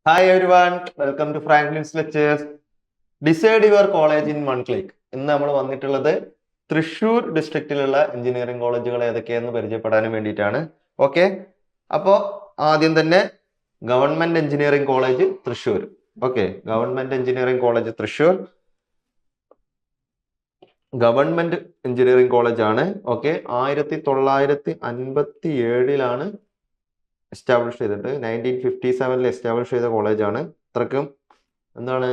Hi everyone, welcome to Franklin's Lectures. Decide your college in one click. ഇന്ന് നമ്മൾ വന്നിട്ടുള്ളത് Thrissur ഡിസ്ട്രിക്റ്റിലുള്ള engineering കോളേജുകൾ ഏതൊക്കെയെന്ന് പരിചയപ്പെടാനും വേണ്ടിയിട്ടാണ്. ഓക്കെ, അപ്പോൾ ആദ്യം തന്നെ government engineering college Thrissur. Okay, government engineering college Thrissur government engineering college ആണ്. ഓക്കെ, 1957 എസ്റ്റാബ്ലിഷ് ചെയ്തിട്ട് 1957 എസ്റ്റാബ്ലിഷ് ചെയ്ത കോളേജാണ്. അത്രക്കും എന്താണ്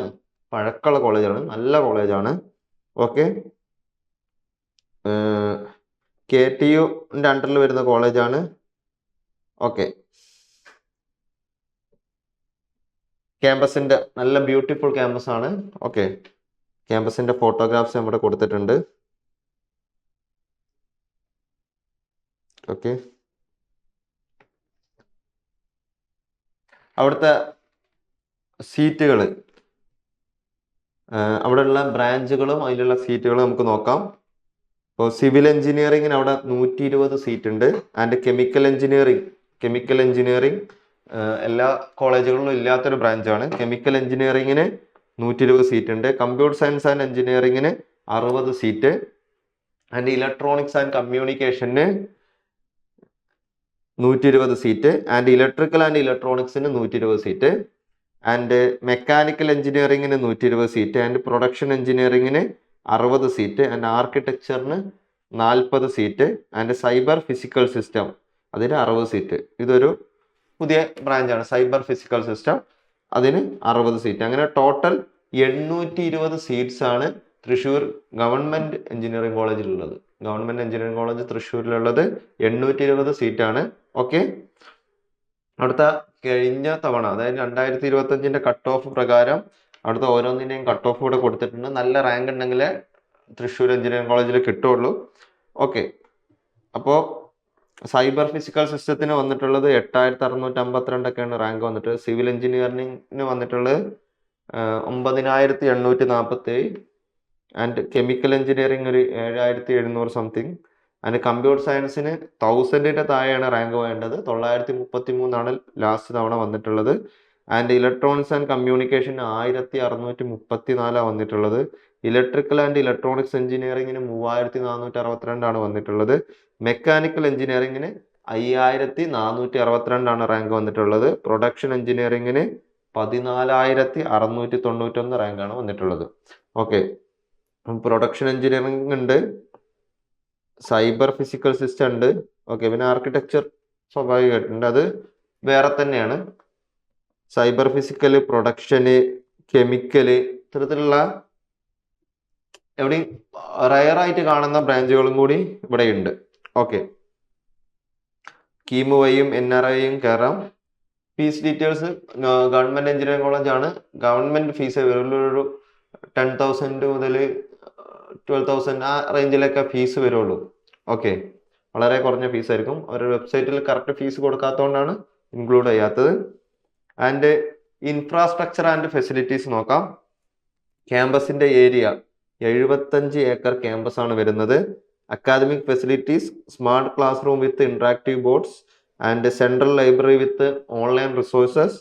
പഴക്കമുള്ള കോളേജാണ്, നല്ല കോളേജാണ്. ഓക്കെ, KTUന്റെ അണ്ടറിൽ വരുന്ന കോളേജാണ്. ഓക്കെ, ക്യാമ്പസിന്റെ നല്ല ബ്യൂട്ടിഫുൾ ക്യാമ്പസ് ആണ്. ഓക്കെ, ക്യാമ്പസിന്റെ ഫോട്ടോഗ്രാഫ്സ് നമ്മുടെ കൊടുത്തിട്ടുണ്ട്. ഓക്കെ, അവിടുത്തെ സീറ്റുകൾ, അവിടെയുള്ള ബ്രാഞ്ചുകളും അതിലുള്ള സീറ്റുകളും നമുക്ക് നോക്കാം. ഇപ്പോൾ സിവിൽ എഞ്ചിനീയറിങ്ങിന് അവിടെ 120 സീറ്റ് ഉണ്ട്. ആൻഡ് കെമിക്കൽ എഞ്ചിനീയറിംഗ് എല്ലാ കോളേജുകളിലും ഇല്ലാത്തൊരു ബ്രാഞ്ചാണ്. കെമിക്കൽ എഞ്ചിനീയറിങ്ങിന് 120 സീറ്റ് ഉണ്ട്. കമ്പ്യൂട്ടർ സയൻസ് ആൻഡ് എഞ്ചിനീയറിങ്ങിന് 60 സീറ്റ്. ആൻഡ് ഇലക്ട്രോണിക്സ് ആൻഡ് കമ്മ്യൂണിക്കേഷന് 120 സീറ്റ്. ആൻഡ് ഇലക്ട്രിക്കൽ ആൻഡ് ഇലക്ട്രോണിക്സിന് 120 സീറ്റ്. ആൻഡ് മെക്കാനിക്കൽ എഞ്ചിനീയറിങ്ങിന് 120 സീറ്റ്. ആൻഡ് പ്രൊഡക്ഷൻ എഞ്ചിനീയറിങ്ങിന് 60 സീറ്റ്. ആൻഡ് ആർക്കിടെക്ചറിന് 40 seat. And cyber physical system അതിന് 60 സീറ്റ്. ഇതൊരു പുതിയ ബ്രാഞ്ചാണ്, സൈബർ ഫിസിക്കൽ സിസ്റ്റം, അതിന് 60 സീറ്റ്. അങ്ങനെ ടോട്ടൽ 820 സീറ്റ്സ് ആണ് തൃശ്ശൂർ ഗവൺമെന്റ് എഞ്ചിനീയറിംഗ് കോളേജിലുള്ളത്. ഗവൺമെന്റ് എഞ്ചിനീയറിംഗ് കോളേജ് തൃശ്ശൂരിലുള്ളത് 820 സീറ്റാണ്. ഓക്കെ, അടുത്ത കഴിഞ്ഞ തവണ അതായത് 2025 കട്ട് ഓഫ് പ്രകാരം അവിടുത്തെ ഓരോന്നിൻ്റെയും കട്ട് ഓഫ് കൂടെ കൊടുത്തിട്ടുണ്ട്. നല്ല റാങ്ക് ഉണ്ടെങ്കിലേ തൃശ്ശൂർ എഞ്ചിനീയറിംഗ് കോളേജിൽ കിട്ടുള്ളൂ. ഓക്കെ, അപ്പോൾ സൈബർ ഫിസിക്കൽ സിസ്റ്റത്തിന് വന്നിട്ടുള്ളത് 8652 റാങ്ക് വന്നിട്ട്. സിവിൽ എഞ്ചിനീയറിംഗിന് വന്നിട്ടുള്ളത് 9847. ആൻഡ് കെമിക്കൽ എഞ്ചിനീയറിംഗ് ഒരു 7700 സംതിങ്. ആൻഡ് കമ്പ്യൂട്ടർ സയൻസിന് 1000 താഴെയാണ് റാങ്ക് വേണ്ടത്. 933 ലാസ്റ്റ് തവണ വന്നിട്ടുള്ളത്. ആൻഡ് ഇലക്ട്രോണിക്സ് ആൻഡ് കമ്മ്യൂണിക്കേഷൻ 1634 വന്നിട്ടുള്ളത്. ഇലക്ട്രിക്കൽ ആൻഡ് ഇലക്ട്രോണിക്സ് എഞ്ചിനീയറിംഗിന് 3462 വന്നിട്ടുള്ളത്. മെക്കാനിക്കൽ എഞ്ചിനീയറിംഗിന് 5462 റാങ്ക് വന്നിട്ടുള്ളത്. പ്രൊഡക്ഷൻ എഞ്ചിനീയറിംഗിന് 14691 റാങ്കാണ് വന്നിട്ടുള്ളത്. ഓക്കെ, പ്രൊഡക്ഷൻ എഞ്ചിനീയറിംഗ് ഉണ്ട്, സൈബർ ഫിസിക്കൽ സിസ്റ്റം ഉണ്ട്. ഓക്കെ, പിന്നെ ആർക്കിടെക്ചർ സ്വാഭാവികമായിട്ടുണ്ട്, അത് വേറെ തന്നെയാണ്. സൈബർ ഫിസിക്കല്, പ്രൊഡക്ഷന്, കെമിക്കല്, ഇത്തരത്തിലുള്ള എവിടെയും റയറായിട്ട് കാണുന്ന ബ്രാഞ്ചുകളും കൂടി ഇവിടെ ഉണ്ട്. ഓക്കെ, കീമു വഴിയും NRIയും കയറാം. Fees details, government engineering college ആണ്. ഗവൺമെന്റ് ഫീസ് ഒരു 10,000 മുതൽ 12,000 ആ റേഞ്ചിലൊക്കെ ഫീസ് വരുള്ളൂ. ഓക്കെ, വളരെ കുറഞ്ഞ ഫീസായിരിക്കും. ഒരു വെബ്സൈറ്റിൽ കറക്റ്റ് ഫീസ് കൊടുക്കാത്തതുകൊണ്ടാണ് ഇൻക്ലൂഡ് ചെയ്യാത്തത്. ആൻഡ് ഇൻഫ്രാസ്ട്രക്ചർ ആൻഡ് ഫെസിലിറ്റീസ് നോക്കാം. ക്യാമ്പസിന്റെ ഏരിയ 75 ഏക്കർ ക്യാമ്പസ് ആണ് വരുന്നത്. Academic facilities, smart class room with interactive boards and central library with online resources,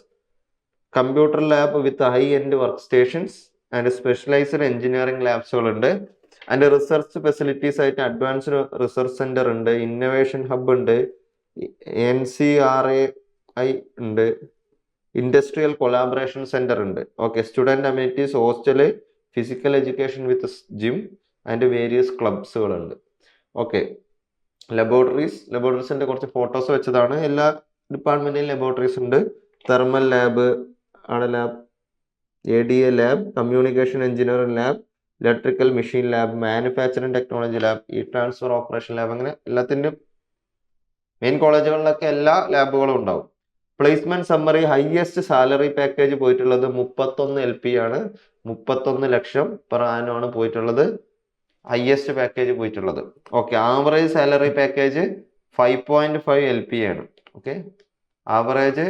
computer lab with high end work stations and specialized engineering ലാബ്സുകൾ ഉണ്ട്. And research facilities ആയിട്ട് advanced research centre ഉണ്ട്, innovation hub ഉണ്ട്, NCRAI ഉണ്ട്, industrial collaboration center ഉണ്ട്. Okay, student amenities, hostel, physical education with gym and various ക്ലബ്സുകളുണ്ട്. Okay, ലബോറട്ടറീസിന്റെ കുറച്ച് ഫോട്ടോസ് വെച്ചതാണ്. എല്ലാ ഡിപ്പാർട്ട്മെന്റിലും ലബോറട്ടറീസ് ഉണ്ട്. തെർമൽ ലാബ് ആണ് lab, ADA lab, communication engineering lab, electrical machine lab, manufacturing technology lab, transfer operation lab, അങ്ങനെ എല്ലാത്തിൻ്റെയും മെയിൻ കോളേജുകളിലൊക്കെ എല്ലാ ലാബുകളും ഉണ്ടാവും. Placement summary, highest salary package പോയിട്ടുള്ളത് 31 LP ആണ്. 31 ലക്ഷം പെർ ആനം ആണ് പോയിട്ടുള്ളത്, ഹയസ്റ്റ് പാക്കേജ് പോയിട്ടുള്ളത്. Okay, average salary package 5.5 LP ആണ്. ഓക്കെ, ആവറേജ്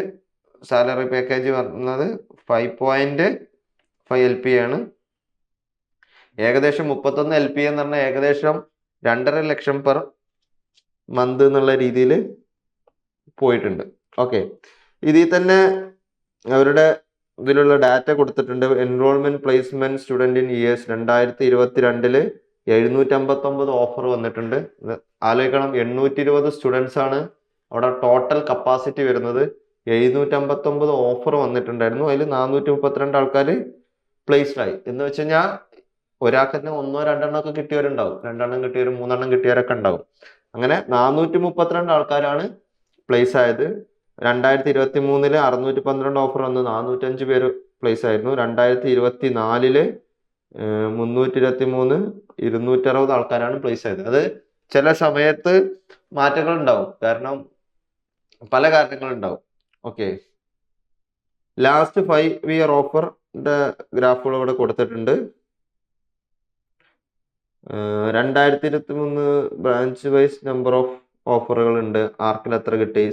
സാലറി പാക്കേജ് വരുന്നത് 5.5 LP ആണ്. ഏകദേശം 31 LP എന്ന് പറഞ്ഞാൽ ഏകദേശം 2.5 ലക്ഷം പെർ മന്ത് എന്നുള്ള രീതിയിൽ പോയിട്ടുണ്ട്. ഓക്കെ, ഇതിൽ തന്നെ അവരുടെ ഇതിലുള്ള ഡാറ്റ കൊടുത്തിട്ടുണ്ട്. Enrolment placement student in years 2022 759 offer വന്നിട്ടുണ്ട്. ആലോചിക്കണം, 820 സ്റ്റുഡൻസ് ആണ് അവിടെ ടോട്ടൽ കപ്പാസിറ്റി വരുന്നത്. 759 ഓഫർ വന്നിട്ടുണ്ടായിരുന്നു. അതിൽ 432 ആൾക്കാർ പ്ലേസ്ഡ് ആയി. എന്ന് വെച്ച് കഴിഞ്ഞാൽ ഒരാൾക്ക് തന്നെ 1-2 ഒക്കെ കിട്ടിയവരുണ്ടാവും, 2 കിട്ടിയവരും 3 കിട്ടിയവരൊക്കെ ഉണ്ടാവും. അങ്ങനെ 432 ആൾക്കാരാണ് പ്ലേസ് ആയത്. 2023 612 ഓഫർ വന്ന് 405 പേര് പ്ലേസ് ആയിരുന്നു. 2024 323 260 ആൾക്കാരാണ് പ്ലേസ് ആയത്. അത് ചില സമയത്ത് മാറ്റങ്ങൾ ഉണ്ടാവും, കാരണം പല കാരണങ്ങളുണ്ടാവും. ഓക്കെ, ലാസ്റ്റ് 5 ഇയർ ഓഫറിന്റെ ഗ്രാഫുകൾ ഇവിടെ കൊടുത്തിട്ടുണ്ട്. 2023 ബ്രാഞ്ച് വൈസ് നമ്പർ ഓഫ് ഓഫറുകൾ ഉണ്ട്. ആർക്കിൽ എത്ര കിട്ടി?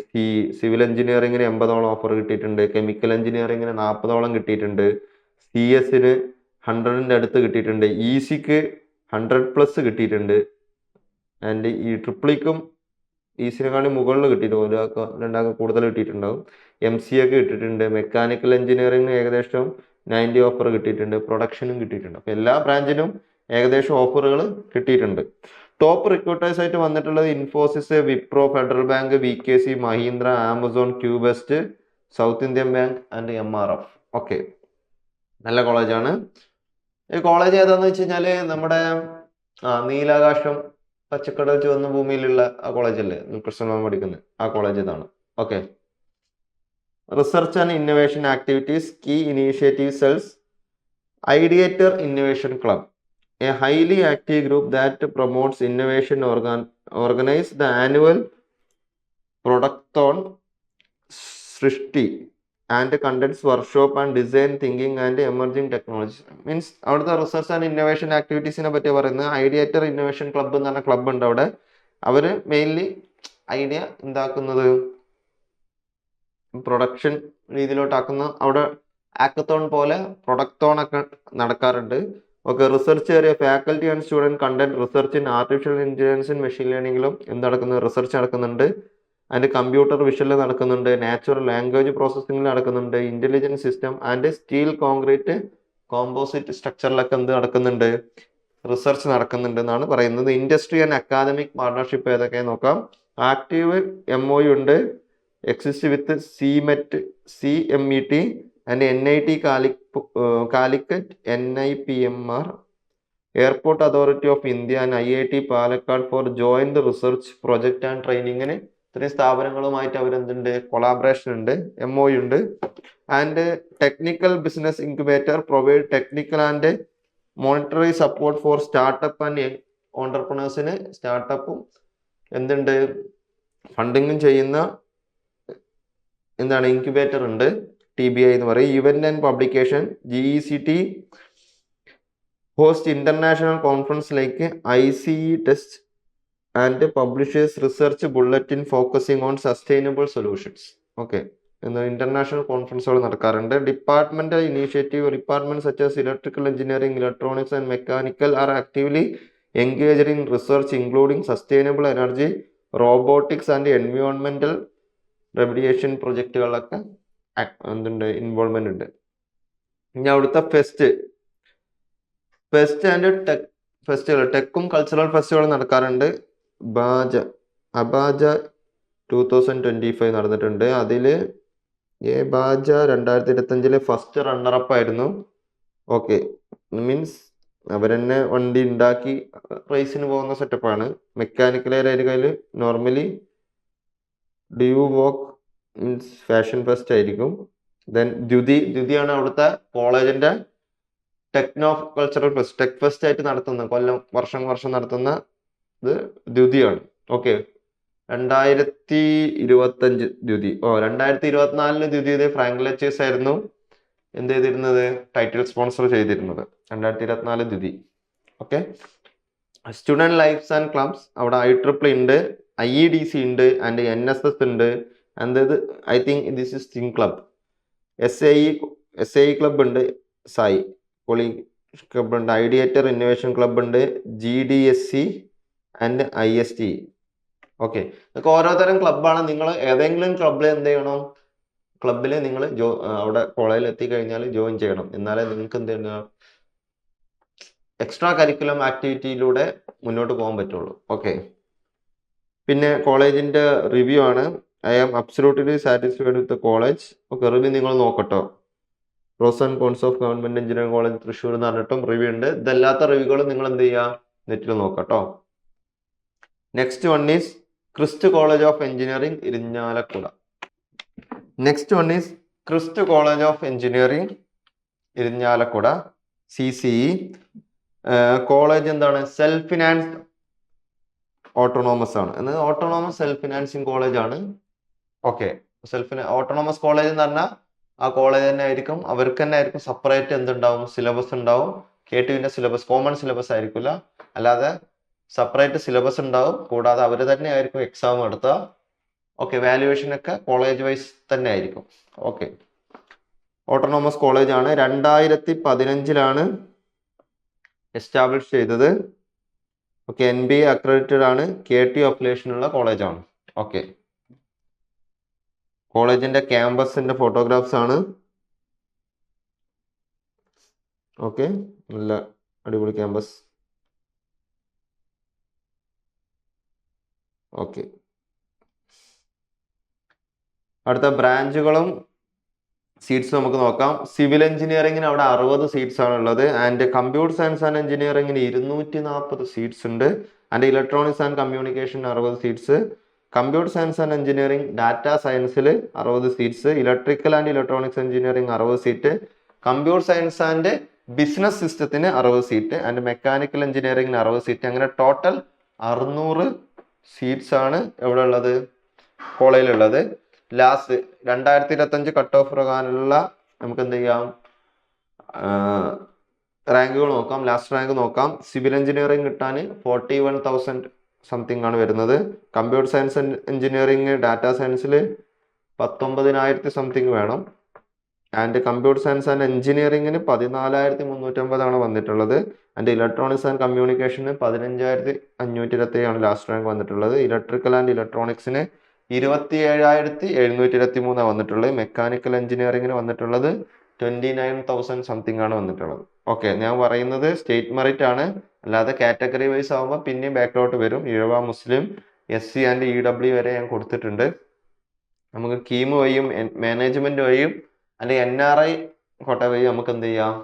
സിവിൽ എഞ്ചിനീയറിംഗിന് 80ഓളം ഓഫർ കിട്ടിയിട്ടുണ്ട്. കെമിക്കൽ എഞ്ചിനീയറിംഗിന് 40ഓളം കിട്ടിയിട്ടുണ്ട്. CS-ന് 100ന്റെ അടുത്ത് കിട്ടിയിട്ടുണ്ട്. EC-ക്ക് 100+ കിട്ടിയിട്ടുണ്ട്. ആൻഡ് ഈ ട്രിപ്പിളിക്കും EC-നെക്കാളും മുകളിൽ കിട്ടിയിട്ടുണ്ട്, ഒരാൾക്ക് 2 കൂടുതൽ കിട്ടിയിട്ടുണ്ടാവും. MCA-ക്ക് കിട്ടിയിട്ടുണ്ട്. മെക്കാനിക്കൽ എഞ്ചിനീയറിംഗിന് ഏകദേശം 90 ഓഫർ കിട്ടിയിട്ടുണ്ട്. പ്രൊഡക്ഷനും കിട്ടിയിട്ടുണ്ട്. അപ്പോൾ എല്ലാ ബ്രാഞ്ചിനും ഏകദേശം ഓഫറുകൾ കിട്ടിയിട്ടുണ്ട്. ടോപ്പ് റിക്രൂട്ടേഴ്സ് ആയിട്ട് വന്നിട്ടുള്ളത് Infosys, Wipro, Federal Bank, VKC, Mahindra, Amazon, Quest, South Indian Bank and MRF. Okay, നല്ല കോളേജാണ്. ഈ കോളേജ് ഏതാന്ന് വെച്ച് കഴിഞ്ഞാല് നമ്മുടെ നീലാകാശം പച്ചക്കടൽ ചുവന്ന ഭൂമിയിലുള്ള ആ കോളേജല്ലേ കൃഷ്ണൻ പഠിക്കുന്നത്, ആ കോളേജ് ഇതാണ്. Okay, research and innovation activities, key initiative cells, ideator innovation club, a highly active group that promotes innovation, organize the annual Producthon Srishti and conducts workshop and design thinking and emerging technologies. Means അവിടുത്തെ research and innovation ആക്ടിവിറ്റീസിനെ പറ്റി പറയുന്നത് ഐഡിയേറ്റർ innovation club എന്ന് പറഞ്ഞ club ഉണ്ട് അവിടെ. അവർ mainly idea എന്താക്കുന്നത് production രീതിയിലോട്ടാക്കുന്ന, അവിടെ ആക്കത്തോൺ പോലെ പ്രൊഡക്ത്തോൺ ഒക്കെ നടക്കാറുണ്ട്. Okay, research area faculty and student content research in artificial intelligence, machine ലേണിംഗിലും എന്ത് നടക്കുന്നത്? റിസർച്ച് നടക്കുന്നുണ്ട്. ആൻഡ് കമ്പ്യൂട്ടർ വിഷ്വലിൽ നടക്കുന്നുണ്ട്. നാച്ചുറൽ ലാംഗ്വേജ് പ്രോസസ്സിംഗിൽ നടക്കുന്നുണ്ട്. Intelligence system and steel concrete composite സ്ട്രക്ചറിലൊക്കെ എന്ത് നടക്കുന്നുണ്ട്? റിസർച്ച് നടക്കുന്നുണ്ട് എന്നാണ് പറയുന്നത്. ഇൻഡസ്ട്രി ആൻഡ് അക്കാദമിക് പാർട്ണർഷിപ്പ് ഏതൊക്കെ നോക്കാം. ആക്റ്റീവ് MOU ഉണ്ട്. Exist with CMET and NIT Calicut, NIPMR, Airport Authority of India and IIT Palakkad for joint research project and ട്രെയിനിങ്ങിന് ഇത്രയും സ്ഥാപനങ്ങളുമായിട്ട് അവരെന്തുണ്ട്? കൊളാബറേഷൻ ഉണ്ട്, MOU ഉണ്ട്. And technical business incubator provide technical and monetary support for startup and ഓണ്ടർപ്രണേഴ്സിന് സ്റ്റാർട്ടപ്പും എന്തുണ്ട് ഫണ്ടിങ്ങും ചെയ്യുന്ന എന്താണ് ഇൻക്യുബേറ്റർ ഉണ്ട്, TBI എന്ന് പറയും. Event and publication, GECT host international conference like ICE test and publishers research bulletin focusing on sustainable solutions. Okay, international കോൺഫറൻസുകൾ നടക്കാറുണ്ട്. Departmental initiative, department such as electrical engineering, electronics and mechanical are actively engaged in research including sustainable energy, robotics and എൻവയോൺമെന്റൽ remediation പ്രൊജക്റ്റുകളിലൊക്കെ എന്തുണ്ട്? Involvement ഉണ്ട്. ഇനി അവിടുത്തെ fest and tech festival, ടെക്കും cultural festival നടക്കാറുണ്ട്. അബാജ 2025 നടന്നിട്ടുണ്ട്. അതിൽ ബാജ 2025 ഫസ്റ്റ് റണ്ണറപ്പ് ആയിരുന്നു. ഓക്കെ, മീൻസ് അവരെന്നെ വണ്ടി ഉണ്ടാക്കി റേസിന് പോകുന്ന സെറ്റപ്പാണ്. മെക്കാനിക്കൽ ഏരിയയിൽ നോർമലി ഡ്യൂ വോക്ക് മീൻസ് ഫാഷൻ ഫെസ്റ്റ് ആയിരിക്കും. ദെൻ ദ്യുതിയാണ് അവിടുത്തെ കോളേജിന്റെ techno cultural fest, tech fest ആയിട്ട് നടത്തുന്ന വർഷം നടത്തുന്ന ഇത് ദ്യുതിയാണ്. ഓക്കെ, 2025 ദ്യുതി. 2024 ദ്യുതി ഫ്രാങ്ക്ലച്ചേഴ്സ് ആയിരുന്നു എന്ത് ചെയ്തിരുന്നത്? ടൈറ്റിൽ സ്പോൺസർ ചെയ്തിരുന്നത് 2024 Dyuti. Okay, student lifes and clubs, അവിടെ IEEE ഉണ്ട്, IEDC ഉണ്ട് ആൻഡ് NSS ഉണ്ട്. അതായത് I think this is thing club. SAE club ഉണ്ട്, സായി പൊളി ക്ലബ് ഉണ്ട്, ഐഡിയേറ്റർ ഇന്നോവേഷൻ ക്ലബ് ഉണ്ട്, GDSC ആൻഡ് IST. ഓക്കെ, ഇതൊക്കെ ഓരോതരം ക്ലബ്ബാണ്. നിങ്ങൾ ഏതെങ്കിലും ക്ലബ്ബിൽ എന്ത് ചെയ്യണം? ക്ലബിൽ നിങ്ങൾ അവിടെ കോളേജിൽ എത്തിക്കഴിഞ്ഞാൽ ജോയിൻ ചെയ്യണം. എന്നാലേ നിങ്ങൾക്ക് എന്താണ് എക്സ്ട്രാ കരിക്കുലം ആക്ടിവിറ്റിയിലൂടെ മുന്നോട്ട് പോകാൻ പറ്റുള്ളൂ. ഓക്കെ, പിന്നെ കോളേജിന്റെ റിവ്യൂ ആണ്. I am absolutely satisfied with college. Okay, review നിങ്ങൾ നോക്കട്ടോ. Pros and cons of government engineering college Thrissur എന്ന് പറഞ്ഞിട്ടും റിവ്യൂ ഉണ്ട്. ഇതല്ലാത്ത റിവ്യൂകൾ നിങ്ങൾ എന്ത് ചെയ്യുക, നെറ്റിൽ നോക്കട്ടോ. Next one is Christ college of engineering Irinjalakuda. Next one is Christ college of engineering Irinjalakuda, CCE. College എന്താണ്, സെൽഫ് ഫിനാൻസ്ഡ് ഓട്ടോണോമസ് ആണ്. എന്നത് ഓട്ടോണോമസ് സെൽഫ് ഫിനാൻസിങ് കോളേജ് ആണ്. ഓക്കെ, ഓട്ടോണോമസ് കോളേജ് എന്ന് പറഞ്ഞാൽ ആ കോളേജ് തന്നെ ആയിരിക്കും, അവർക്ക് തന്നെ ആയിരിക്കും സെപ്പറേറ്റ് എന്തുണ്ടാവും, സിലബസ് ഉണ്ടാവും. KTUവിന്റെ സിലബസ് കോമൺ സിലബസ് ആയിരിക്കില്ല, അല്ലാതെ സെപ്പറേറ്റ് സിലബസ് ഉണ്ടാവും. കൂടാതെ അവർ തന്നെ ആയിരിക്കും എക്സാം നടത്തുക. ഓക്കെ, വാല്യുവേഷൻ ഒക്കെ കോളേജ് വൈസ് തന്നെ ആയിരിക്കും. ഓക്കെ, ഓട്ടോണോമസ് കോളേജ് ആണ്. 2015 എസ്റ്റാബ്ലിഷ് ചെയ്തത്. ഓക്കെ, NBA അക്രഡിറ്റഡ് ആണ്. KTU അഫിലിയേഷൻ ഉള്ള കോളേജാണ്. ഓക്കെ, കോളേജിന്റെ ക്യാമ്പസിന്റെ ഫോട്ടോഗ്രാഫ്സ് ആണ്. ഓക്കെ, നല്ല അടിപൊളി ക്യാമ്പസ്. ഓക്കെ, അടുത്ത ബ്രാഞ്ചുകളും സീറ്റ്സ് നമുക്ക് നോക്കാം. സിവിൽ എഞ്ചിനീയറിംഗിന് അവിടെ 60 സീറ്റ്സ് ആണ് ഉള്ളത്. ആൻഡ് കമ്പ്യൂട്ടർ സയൻസ് ആൻഡ് എഞ്ചിനീയറിംഗിന് 240 സീറ്റ്സ് ഉണ്ട്. And electronics and communication 60 seats. Computer science and engineering data സയൻസിൽ 60 seats. Electrical and electronics engineering 60 seat. Computer science and business സിസ്റ്റത്തിന് 60 സീറ്റ്. ആൻഡ് മെക്കാനിക്കൽ എഞ്ചിനീയറിംഗിന് 60 സീറ്റ്. അങ്ങനെ total 600 seats ആണ് എവിടെ ഉള്ളത്, കോളേജിലുള്ളത്. Last 2025 cut off പ്രകാരമുള്ള നമുക്ക് എന്ത് ചെയ്യാം, റാങ്കുകൾ നോക്കാം. ലാസ്റ്റ് റാങ്ക് നോക്കാം. സിവിൽ എഞ്ചിനീയറിംഗ് കിട്ടാൻ 41,000 സംതിങ് ആണ് വരുന്നത്. കമ്പ്യൂട്ടർ സയൻസ് എഞ്ചിനീയറിംഗ് ഡാറ്റ സയൻസിൽ 19,000 സംതിങ് വേണം. ആൻഡ് കമ്പ്യൂട്ടർ സയൻസ് ആൻഡ് എഞ്ചിനീയറിംഗിന് 14,350 ആണ് വന്നിട്ടുള്ളത്. ആൻഡ് ഇലക്ട്രോണിക്സ് ആൻഡ് കമ്മ്യൂണിക്കേഷന് 15,527 ആണ് ലാസ്റ്റ് റാങ്ക് വന്നിട്ടുള്ളത്. ഇലക്ട്രിക്കൽ ആൻഡ് ഇലക്ട്രോണിക്സിന് 27,723 വന്നിട്ടുള്ളത്. മെക്കാനിക്കൽ എഞ്ചിനീയറിംഗിന് വന്നിട്ടുള്ളത് 29,000 സംതിങ് ആണ് വന്നിട്ടുള്ളത്. ഓക്കെ, ഞാൻ പറയുന്നത് സ്റ്റേറ്റ് മെറിറ്റ് ആണ്, അല്ലാതെ കാറ്റഗറി വൈസ് ആകുമ്പോൾ പിന്നെയും ബാക്കിലോട്ട് വരും. ഈഴവ, മുസ്ലിം, SC ആൻഡ് EW വരെ ഞാൻ കൊടുത്തിട്ടുണ്ട്. നമുക്ക് കീം വഴിയും മാനേജ്മെന്റ് വഴിയും അല്ലെങ്കിൽ NRI കോട്ട വഴി നമുക്ക് എന്ത് ചെയ്യാം,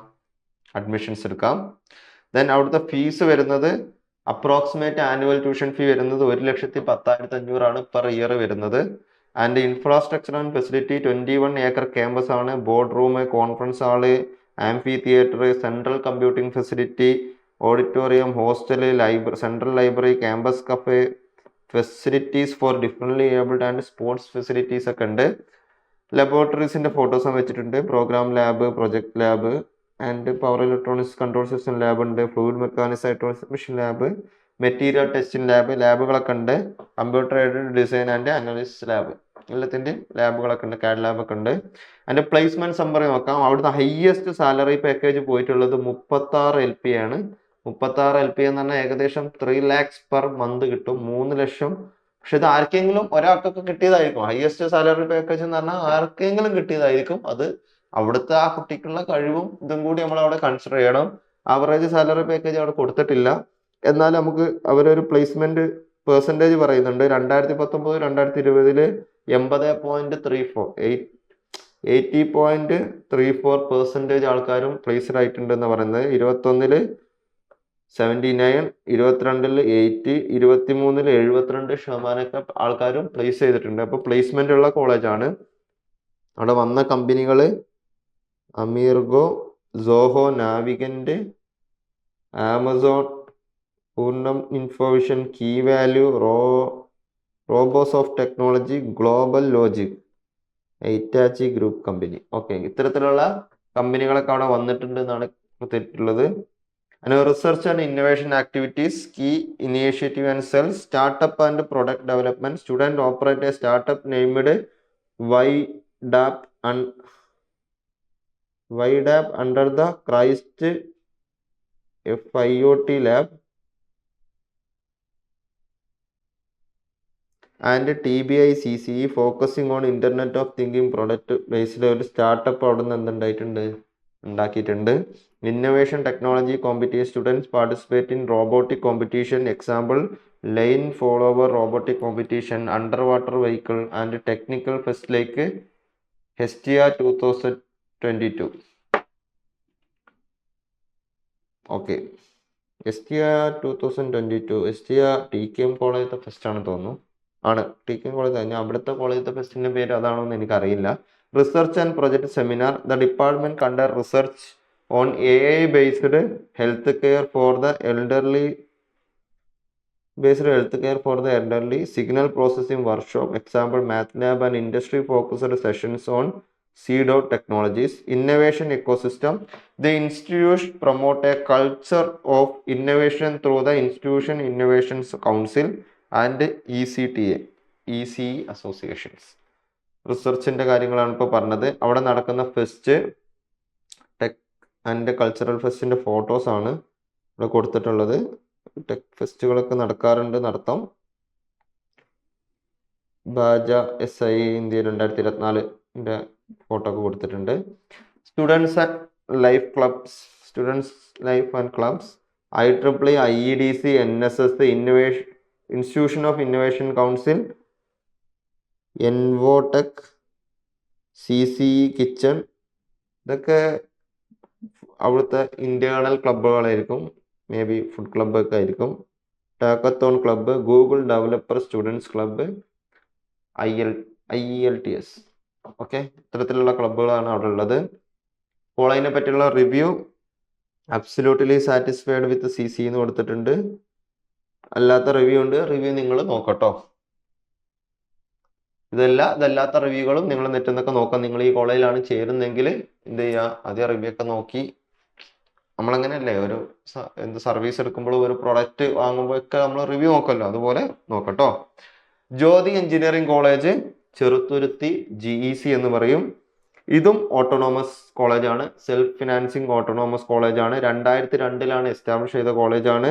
അഡ്മിഷൻസ് എടുക്കാം. ദെൻ അവിടുത്തെ ഫീസ് വരുന്നത് അപ്രോക്സിമേറ്റ് ആനുവൽ ട്യൂഷൻ ഫീ വരുന്നത് 1,10,500 ആണ് പെർ ഇയർ വരുന്നത്. And infrastructure and facility 21 acre campus ആണ്. Board room, conference hall, amphitheatre, central computing facility, auditorium, hostel, library, central library, campus cafe, facilities for differently abled and sports facilities ഒക്കെ ഉണ്ട്. ലബോറട്ടറീസിന്റെ photos വെച്ചിട്ടുണ്ട്. Program lab, project lab and power electronics control system lab ഉണ്ട്. Fluid mechanics machine lab, material testing ലാബുകളൊക്കെ ഉണ്ട്. Computer aided design and analysis lab, എല്ലാത്തിൻ്റെയും ലാബുകളൊക്കെ ഉണ്ട്. CAD ലാബൊക്കെ ഉണ്ട്. അതിൻ്റെ പ്ലേസ്മെന്റ് സമ്മറി നോക്കാം. അവിടുത്തെ ഹയസ്റ്റ് സാലറി പാക്കേജ് പോയിട്ടുള്ളത് 36 LP ആണ്. 36 LP എന്ന് പറഞ്ഞാൽ ഏകദേശം 3 lakhs പെർ മന്ത് കിട്ടും, 3 ലക്ഷം. പക്ഷെ ഇത് ആർക്കെങ്കിലും ഒരാൾക്കൊക്കെ കിട്ടിയതായിരിക്കും. ഹയസ്റ്റ് സാലറി പാക്കേജ് എന്ന് പറഞ്ഞാൽ ആർക്കെങ്കിലും കിട്ടിയതായിരിക്കും. അത് അവിടുത്തെ ആ കുട്ടിക്കുള്ള കഴിവും ഇതും കൂടി നമ്മൾ അവിടെ കൺസിഡർ ചെയ്യണം. ആവറേജ് സാലറി പാക്കേജ് അവിടെ കൊടുത്തിട്ടില്ല. എന്നാൽ നമുക്ക് അവരൊരു പ്ലേസ്മെന്റ് പെർസെൻറ്റേജ് പറയുന്നുണ്ട്. 2019-2020 80.34% ആൾക്കാരും പ്ലേസ്ഡ് ആയിട്ടുണ്ട് എന്ന് പറയുന്നത്. 21 79, 22 8, 23 72% ആൾക്കാരും പ്ലേസ് ചെയ്തിട്ടുണ്ട്. അപ്പോൾ പ്ലേസ്മെന്റ് ഉള്ള കോളേജാണ്. അവിടെ വന്ന കമ്പനികൾ അമീർഗോ, Zoho, Navigant, Amazon, Poornam InfoVision, Key Value, Robosoft technology, Global Logic, Hitachi group company. Okay, ഇത്തരത്തിലുള്ള കമ്പനികളൊക്കെ അവിടെ വന്നിട്ടുണ്ട് എന്നാണ് കൊടുത്തിട്ടുള്ളത്. Research and innovation activities, key initiative and cell, startup and product development, student operate a startup named YDAP under the Christ FIoT lab. And TBI CCE focusing on internet of thinking product based ഒരു startup അവിടെ നിന്ന് എന്തുണ്ടായിട്ടുണ്ട്, ഉണ്ടാക്കിയിട്ടുണ്ട്. Innovation technology competition students participate in robotic competition. Example line follower robotic competition, underwater vehicle and technical fest like Hestia 2022. Okay, Hestia 2022 Hestia TKM കോളേജത്തെ fest ആണ് തോന്നുന്നു. ആണ് TKM college. ഞാൻ അവിടുത്തെ കോളേജത്തെ ഫെസ്റ്റിൻ്റെ പേര് അതാണോ എന്ന് എനിക്കറിയില്ല. Research and project seminar. The department conduct research on AI based health care for the elderly signal processing workshop. Example math lab and industry focused sessions on CDOT technologies. Innovation ecosystem. The institution promote a culture of innovation through the Institution Innovation Council and ECE associations. റിസർച്ചിൻ്റെ കാര്യങ്ങളാണ് ഇപ്പോൾ പറഞ്ഞത്. അവിടെ നടക്കുന്ന fest tech and cultural ഫെസ്റ്റിൻ്റെ ഫോട്ടോസാണ് ഇവിടെ കൊടുത്തിട്ടുള്ളത്. Tech ഫെസ്റ്റുകളൊക്കെ നടക്കാറുണ്ട്, നടത്താം. Baaja SI India 2024 photo ഒക്കെ കൊടുത്തിട്ടുണ്ട്. Students life clubs, students life and clubs, IEEE, IEDC, NSS, innovation institution of innovation council, Envotech, CCE kitchen. ഇതൊക്കെ അവിടുത്തെ ഇന്റേണൽ ക്ലബ്ബുകളായിരിക്കും, മേ ബി ഫുഡ് ക്ലബ്ബൊക്കെ ആയിരിക്കും. Talkathon club, Google developer students club, IELTS. Okay, ഇത്തരത്തിലുള്ള ക്ലബ്ബുകളാണ് അവിടെ ഉള്ളത്. കോളേജിനെ പറ്റിയുള്ള review. Absolutely satisfied with CC എന്ന് കൊടുത്തിട്ടുണ്ട്. അല്ലാത്ത റിവ്യൂ ഉണ്ട്, റിവ്യൂ നിങ്ങൾ നോക്കട്ടോ. ഇതല്ലാത്ത റിവ്യൂകളും നിങ്ങൾ നെറ്റിൽ നിന്നൊക്കെ നോക്കാം. നിങ്ങൾ ഈ കോളേജിലാണ് ചേരുന്നെങ്കിൽ എന്ത് ചെയ്യുക, ആദ്യം റിവ്യൂ ഒക്കെ നോക്കി. നമ്മളങ്ങനെയല്ലേ, ഒരു സർവീസ് എടുക്കുമ്പോൾ ഒരു പ്രൊഡക്റ്റ് വാങ്ങുമ്പോൾ ഒക്കെ നമ്മൾ റിവ്യൂ നോക്കല്ലോ, അതുപോലെ നോക്കട്ടോ. ജ്യോതി എഞ്ചിനീയറിംഗ് കോളേജ് ചെറുത്തുരുത്തി, GEC എന്ന് പറയും. ഇതും ഓട്ടോണോമസ് കോളേജാണ്, സെൽഫ് ഫിനാൻസിങ് ഓട്ടോണോമസ് കോളേജാണ്. 2002 എസ്റ്റാബ്ലിഷ് ചെയ്ത കോളേജാണ്.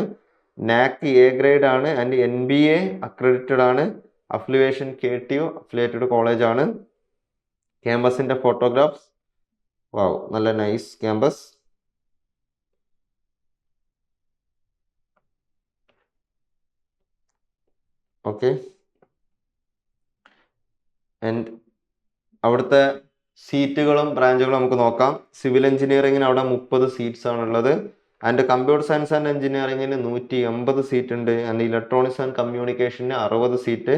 NAC A ഗ്രേഡ് ആണ് ആൻഡ് NBA അക്രഡിറ്റഡ് ആണ്. അഫിലിയേഷൻ KTU അഫിലിയേറ്റഡ് കോളേജാണ്. ക്യാമ്പസിന്റെ ഫോട്ടോഗ്രാഫ്സ്. വാവ്, നല്ല നൈസ് ക്യാമ്പസ്. ഓക്കെ, ആൻഡ് അവിടുത്തെ സീറ്റുകളും ബ്രാഞ്ചുകളും നമുക്ക് നോക്കാം. സിവിൽ എഞ്ചിനീയറിങ്ങിന് അവിടെ 30 സീറ്റ്സ് ആണുള്ളത്. ആൻഡ് കമ്പ്യൂട്ടർ സയൻസ് ആൻഡ് എഞ്ചിനീയറിങ്ങിന് 180 സീറ്റ് ഉണ്ട്. ആൻഡ് ഇലക്ട്രോണിക്സ് ആൻഡ് കമ്മ്യൂണിക്കേഷന് 60 സീറ്റ്.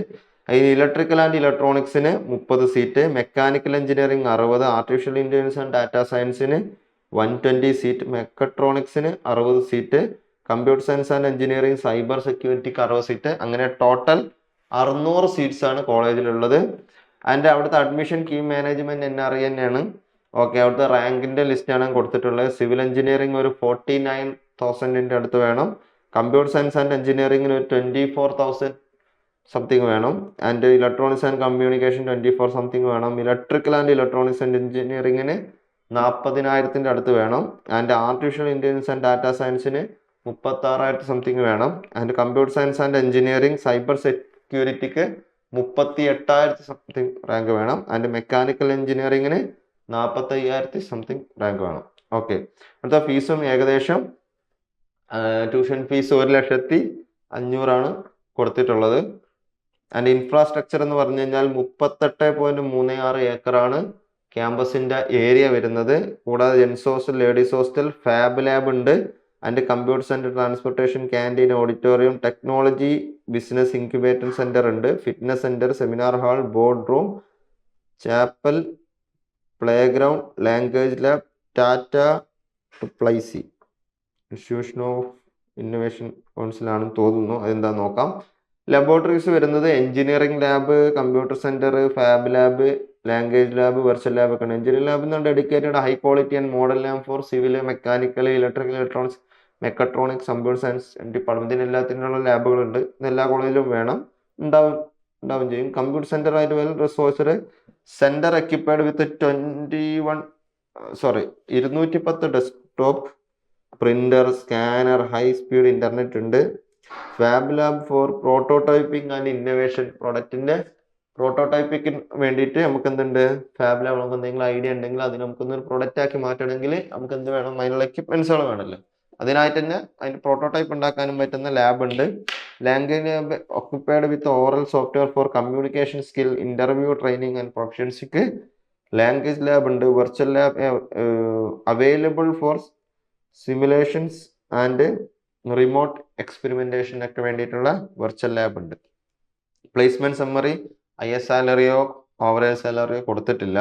അതിന് ഇലക്ട്രിക്കൽ ആൻഡ് ഇലക്ട്രോണിക്സിന് 30 seat. Mechanical engineering 60, artificial intelligence and data സയൻസിന് 120 സീറ്റ്, മെക്കട്രോണിക്സിന് 60 seat, computer science and engineering cyber സെക്യൂരിറ്റിക്ക് 60 സീറ്റ്. അങ്ങനെ ടോട്ടൽ 600 സീറ്റ്സ് ആണ് കോളേജിലുള്ളത്. ആൻഡ് അവിടുത്തെ അഡ്മിഷൻ കീ മാനേജ്മെന്റ് NRE തന്നെയാണ്. ഓക്കെ, അവിടുത്തെ റാങ്കിന്റെ ലിസ്റ്റാണ് കൊടുത്തിട്ടുള്ളത്. സിവിൽ എഞ്ചിനീയറിംഗ് ഒരു 49,000 അടുത്ത് വേണം. കമ്പ്യൂട്ടർ സയൻസ് ആൻഡ് എഞ്ചിനീയറിംഗിന് ഒരു 24,000 സംതിങ് വേണം. And electronics and communication 24 something വേണം. ഇലക്ട്രിക്കൽ ആൻഡ് ഇലക്ട്രോണിക്സ് ആൻഡ് എഞ്ചിനീയറിംഗിന് 40,000 അടുത്ത് വേണം. And artificial intelligence and data സയൻസിന് 36,000 സംതിങ് വേണം. And computer science and engineering cyber സെക്യൂരിറ്റിക്ക് 38,000 സംതിങ് റാങ്ക് വേണം. ആൻഡ് മെക്കാനിക്കൽ എഞ്ചിനീയറിംഗിന് 45,000 സംതിങ് റാങ്ക് വേണം. ഓക്കെ, അടുത്ത ഫീസും ഏകദേശം ട്യൂഷൻ ഫീസ് 1,500,000 കൊടുത്തിട്ടുള്ളത്. ആൻഡ് ഇൻഫ്രാസ്ട്രക്ചർ എന്ന് പറഞ്ഞു കഴിഞ്ഞാൽ 38.36 ഏക്കറാണ് ക്യാമ്പസിന്റെ ഏരിയ വരുന്നത്. കൂടാതെ gents hostel, ladies hostel, fab lab ഉണ്ട്. And computer centre, transportation, canteen, auditorium, technology business incubator centre ഉണ്ട്. Fitness centre, seminar hall, board room, chapel, playground, language lab, Tata പ്ലൈസി institution of innovation കൗൺസിലാണെന്ന് തോന്നുന്നു. അതെന്താ നോക്കാം. Laboratories വരുന്നത് engineering lab, computer centre, fab lab, language lab, virtual lab ഒക്കെ ഉണ്ട്. Engineering lab എന്നാണ് dedicated high quality and model lab for civil, mechanical, electrical, electronics, mechatronics, computer science ഡിപ്പാർട്ട്മെന്റിന് എല്ലാത്തിനുള്ള ലാബുകളുണ്ട്. ഇത് എല്ലാ കോളേജിലും വേണം, ഉണ്ടാവും ചെയ്യും. കമ്പ്യൂട്ടർ സെന്റർ ആയിട്ട് well resourced centre equipped with 210 desktop, printer, scanner, high speed internet ഉണ്ട്. Fab lab for prototyping and innovation. പ്രൊഡക്റ്റിന്റെ പ്രോട്ടോടൈപ്പിങ്ങിന് വേണ്ടിയിട്ട് നമുക്ക് എന്തുണ്ട്, ഫാബ് ലാബ്. നമുക്ക് എന്തെങ്കിലും ഐഡിയ ഉണ്ടെങ്കിൽ അതിന് നമുക്കൊന്ന് പ്രൊഡക്റ്റ് ആക്കി മാറ്റണമെങ്കിൽ നമുക്ക് എന്ത് വേണം, അതിനുള്ള എക്യുപ്മെന്റ്സുകൾ വേണമല്ലോ. അതിനായിട്ട് തന്നെ അതിന്റെ പ്രോട്ടോടൈപ്പ് ഉണ്ടാക്കാനും പറ്റുന്ന ലാബ് ഉണ്ട്. Language lab occupied with oral software for communication skill, interview training and പ്രൊഫഷൻസിക്ക് ലാംഗ്വേജ് ലാബ് ഉണ്ട്. Virtual lab available for simulations and remote എക്സ്പെരിമെന്റേഷനൊക്കെ വേണ്ടിയിട്ടുള്ള വെർച്വൽ ലാബ് ഉണ്ട്. പ്ലേസ്മെന്റ് സമ്മറി IS സാലറിയോ ഓവറേജ് സാലറിയോ കൊടുത്തിട്ടില്ല.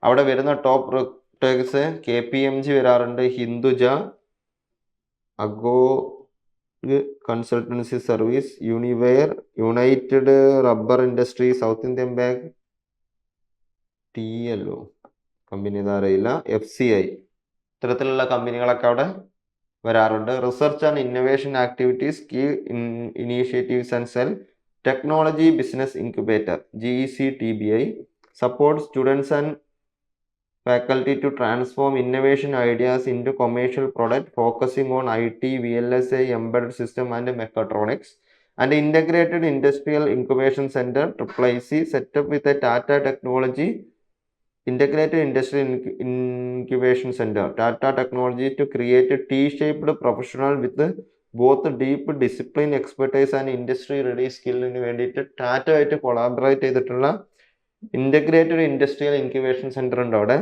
അവിടെ വരുന്ന ടോപ്പ് റിക്രൂട്ടേഴ്സ് KPMG വരാറുണ്ട്, ഹിന്ദുജ, അഗോഗ് കൺസൾട്ടൻസി സർവീസ്, യൂണിവെയർ, United Rubber Industry, South Indian Bank, TLO company അറിയില്ല, FCI, ഇത്തരത്തിലുള്ള കമ്പനികളൊക്കെ അവിടെ വരാറുണ്ട്. Research and innovation activities, key initiatives and cell, technology business incubator GECTBI, support students and faculty to transform innovation ideas into commercial product, focusing on IT, VLSI, embedded system and mechatronics, and integrated industrial incubation center IIIC set up with a Tata Technology integrated industrial incubation center Tata Technology to create a T-shaped professional with both deep discipline expertise and industry ready skill ന് വേണ്ടിയിട്ട് ടാറ്റ ആയിട്ട് collaborate ചെയ്തിട്ടുള്ള integrated industrial incubation centre ഉണ്ട് അവിടെ.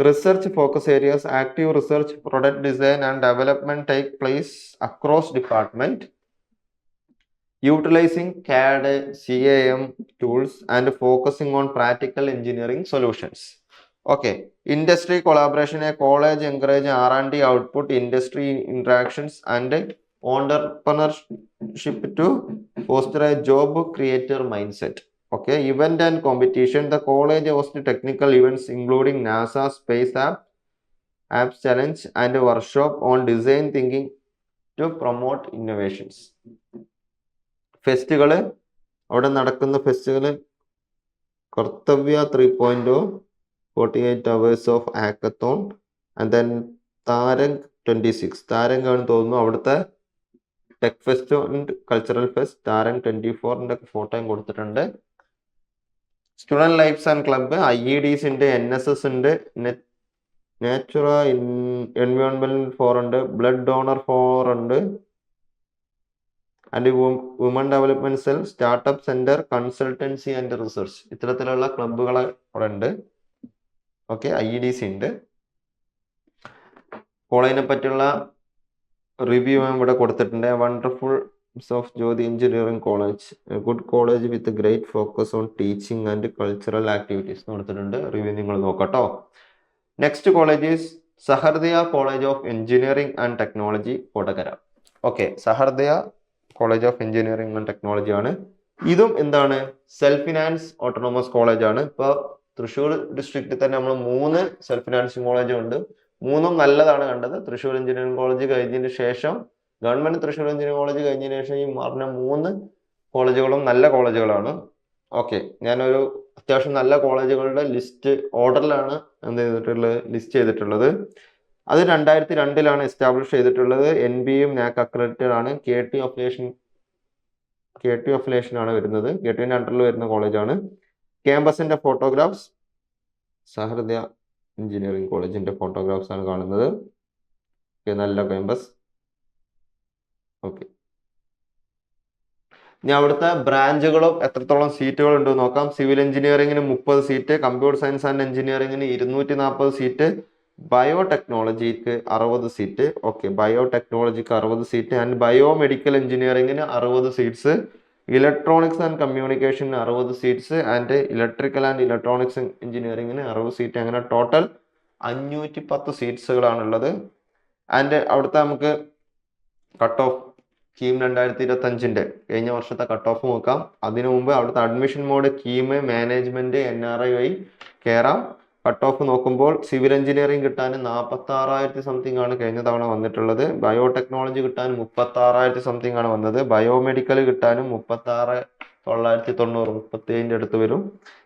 Research focus areas, active research, product design and development take place across department, utilising CAD, CAM tools and focusing on practical engineering solutions. Okay, industry collaboration, a college encourage R&D output, industry interactions and entrepreneurship to foster a job creator mindset. Okay, event and competition, the college hosts technical events including NASA Space Apps Challenge and a workshop on design thinking to promote innovations. ഫെസ്റ്റുകൾ അവിടെ നടക്കുന്ന ഫെസ്റ്റുകൾ Kartavya 3.0, 48 hours of hackathon, and then Tarang 26, Tarang ആണെന്ന് തോന്നുന്നു അവിടുത്തെ tech fest and cultural fest, Tarang 24ന്റെ ഫോട്ടോയും കൊടുത്തിട്ടുണ്ട്. Student lifes and club, IEDs ഉണ്ട്, NSS ഉണ്ട്, നാച്ചുറ എൻവയോൺമെന്റ് ഫോർ ഉണ്ട്, ബ്ലഡ് ഡോണർ ഫോർ ഉണ്ട്, and woman development cell, startup centre, consultancy and research, ഇത്തരത്തിലുള്ള ക്ലബ്ബുകൾ അവിടെ ഉണ്ട്. ഓക്കെ, IEDs ഉണ്ട്. കോളേജിനെ പറ്റിയുള്ള റിവ്യൂ ഇവിടെ കൊടുത്തിട്ടുണ്ട്. Wonderful of Jyothi engineering college, good college with great focus on teaching and cultural activities കൊടുത്തിട്ടുണ്ട്. റിവ്യൂ നിങ്ങൾ നോക്കട്ടോ. Next college is Sahrdaya college of engineering and technology, Kodakara. Okay, Sahrdaya college of engineering and technology ആണ്. ഇതും എന്താണ്, സെൽഫ് ഫിനാൻസ് ഓട്ടോണമസ് കോളേജ് ആണ്. ഇപ്പോൾ തൃശ്ശൂർ ഡിസ്ട്രിക്റ്റിൽ തന്നെ നമ്മൾ 3 സെൽഫ് ഫിനാൻസിങ് കോളേജ് ഉണ്ട്. 3ഉം നല്ലതാണ് കണ്ടത്. തൃശ്ശൂർ എഞ്ചിനീയറിംഗ് കോളേജ് കഴിഞ്ഞതിന് ശേഷം, ഗവൺമെന്റ് തൃശ്ശൂർ എഞ്ചിനീയറിംഗ് കോളേജ് കഴിഞ്ഞതിന് ശേഷം ഈ പറഞ്ഞ 3 കോളേജുകളും നല്ല കോളേജുകളാണ്. ഓക്കെ, ഞാനൊരു അത്യാവശ്യം നല്ല കോളേജുകളുടെ ലിസ്റ്റ് ഓർഡറിലാണ് എന്ത് ചെയ്തിട്ടുള്ളത്, ലിസ്റ്റ് ചെയ്തിട്ടുള്ളത്. അത് 2002 എസ്റ്റാബ്ലിഷ് ചെയ്തിട്ടുള്ളത്. NBAയും NAC അക്രഡിറ്റഡ് ആണ്. KT അഫിലിയേഷൻ ആണ് വരുന്നത്. KTന്റെ അണ്ടറിൽ വരുന്ന കോളേജാണ്. ക്യാമ്പസിന്റെ ഫോട്ടോഗ്രാഫ്സ്, സഹൃദയ എഞ്ചിനീയറിംഗ് കോളേജിന്റെ ഫോട്ടോഗ്രാഫ്സ് ആണ് കാണുന്നത്. നല്ല ക്യാമ്പസ്. ഓക്കെ, ഇനി അവിടുത്തെ ബ്രാഞ്ചുകളും എത്രത്തോളം സീറ്റുകൾ ഉണ്ട് നോക്കാം. സിവിൽ എഞ്ചിനീയറിംഗിന് 30 സീറ്റ്, കമ്പ്യൂട്ടർ സയൻസ് ആൻഡ് എഞ്ചിനീയറിംഗിന് 240 സീറ്റ്, ബയോടെക്നോളജിക്ക് 60 സീറ്റ്. ഓക്കെ, ബയോടെക്നോളജിക്ക് 60 സീറ്റ് ആൻഡ് ബയോമെഡിക്കൽ എഞ്ചിനീയറിംഗിന് 60 സീറ്റ്സ്, ഇലക്ട്രോണിക്സ് ആൻഡ് കമ്മ്യൂണിക്കേഷന് 60 seats and electrical and electronics എഞ്ചിനീയറിംഗിന് 60 സീറ്റ്. അങ്ങനെ ടോട്ടൽ 510 സീറ്റ്സുകളാണുള്ളത്. ആൻഡ് അവിടുത്തെ നമുക്ക് കട്ട് ഓഫ് കീം 2025 കഴിഞ്ഞ വർഷത്തെ കട്ട് ഓഫ് നോക്കാം. അതിനു മുമ്പ് അവിടുത്തെ admission mode KEAM, management, NRI വഴി കയറാം. കട്ട് ഓഫ് നോക്കുമ്പോൾ സിവിൽ എഞ്ചിനീയറിംഗ് കിട്ടാൻ 46,000 സംതിങ് ആണ് കഴിഞ്ഞ തവണ വന്നിട്ടുള്ളത്. ബയോടെക്നോളജി കിട്ടാൻ 36,000 സംതിങ് ആണ് വന്നത്. ബയോമെഡിക്കൽ കിട്ടാനും 36,990, 37 അടുത്ത് വരും.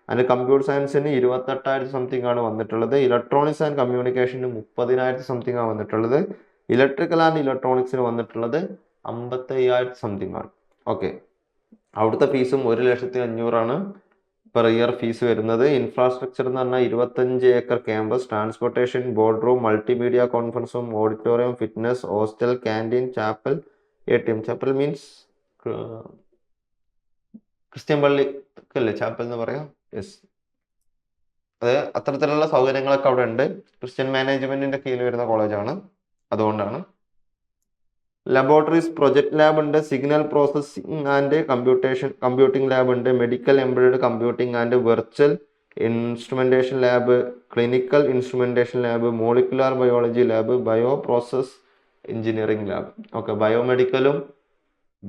അതിന് കമ്പ്യൂട്ടർ സയൻസിന് 28,000 സംതിങ് ആണ് വന്നിട്ടുള്ളത്. ഇലക്ട്രോണിക്സ് ആൻഡ് കമ്മ്യൂണിക്കേഷന് 30,000 സംതിങ് ആണ് വന്നിട്ടുള്ളത്. ഇലക്ട്രിക്കൽ ആൻഡ് ഇലക്ട്രോണിക്സിന് വന്നിട്ടുള്ളത് 55,000 സംതിങ് ആണ്. ഓക്കെ, അവിടുത്തെ ഫീസും 1,500,000 പെർ ഇയർ ഫീസ് വരുന്നത്. ഇൻഫ്രാസ്ട്രക്ചർ എന്ന് പറഞ്ഞാൽ 25 acre campus, transportation, board room, multimedia conference room, auditorium, fitness, hostel, canteen, chapel, ATM. Chapel means Christian പള്ളി അല്ലേ ചാപ്പൽ എന്ന് പറയാം. യെസ്, അത് അത്തരത്തിലുള്ള സൗകര്യങ്ങളൊക്കെ അവിടെ ഉണ്ട്. ക്രിസ്ത്യൻ മാനേജ്മെന്റിന്റെ കീഴിൽ വരുന്ന കോളേജാണ്, അതുകൊണ്ടാണ്. ലബോറട്ടറീസ്, പ്രൊജക്ട് ലാബ് ഉണ്ട്, signal processing and computing lab ഉണ്ട്, medical embedded computing and virtual instrumentation lab, clinical instrumentation lab, molecular biology lab, bio process engineering lab. Okay, ബയോമെഡിക്കലും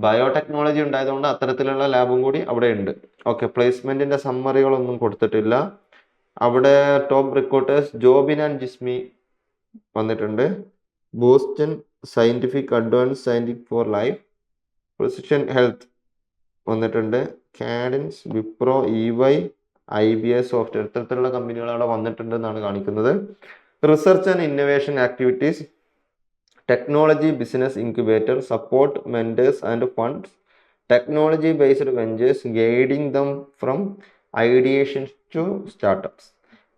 ബയോടെക്നോളജി ഉണ്ടായതുകൊണ്ട് അത്തരത്തിലുള്ള ലാബും കൂടി അവിടെ ഉണ്ട്. ഓക്കെ, പ്ലേസ്മെന്റിന്റെ സമ്മറികളൊന്നും കൊടുത്തിട്ടില്ല. അവിടെ top recruiters Jobin and Jismi വന്നിട്ടുണ്ട്, Boston Scientific, advance scientific for life, precision health വന്നിട്ടുണ്ട്, Cadence, Wipro, EY, IBS software, ഇത്തരത്തിലുള്ള കമ്പനികൾ അവിടെ വന്നിട്ടുണ്ട് എന്നാണ് കാണിക്കുന്നത്. Research and innovation activities, technology business incubator, support mentors and funds, technology based ventures, guiding them from ideation to startups,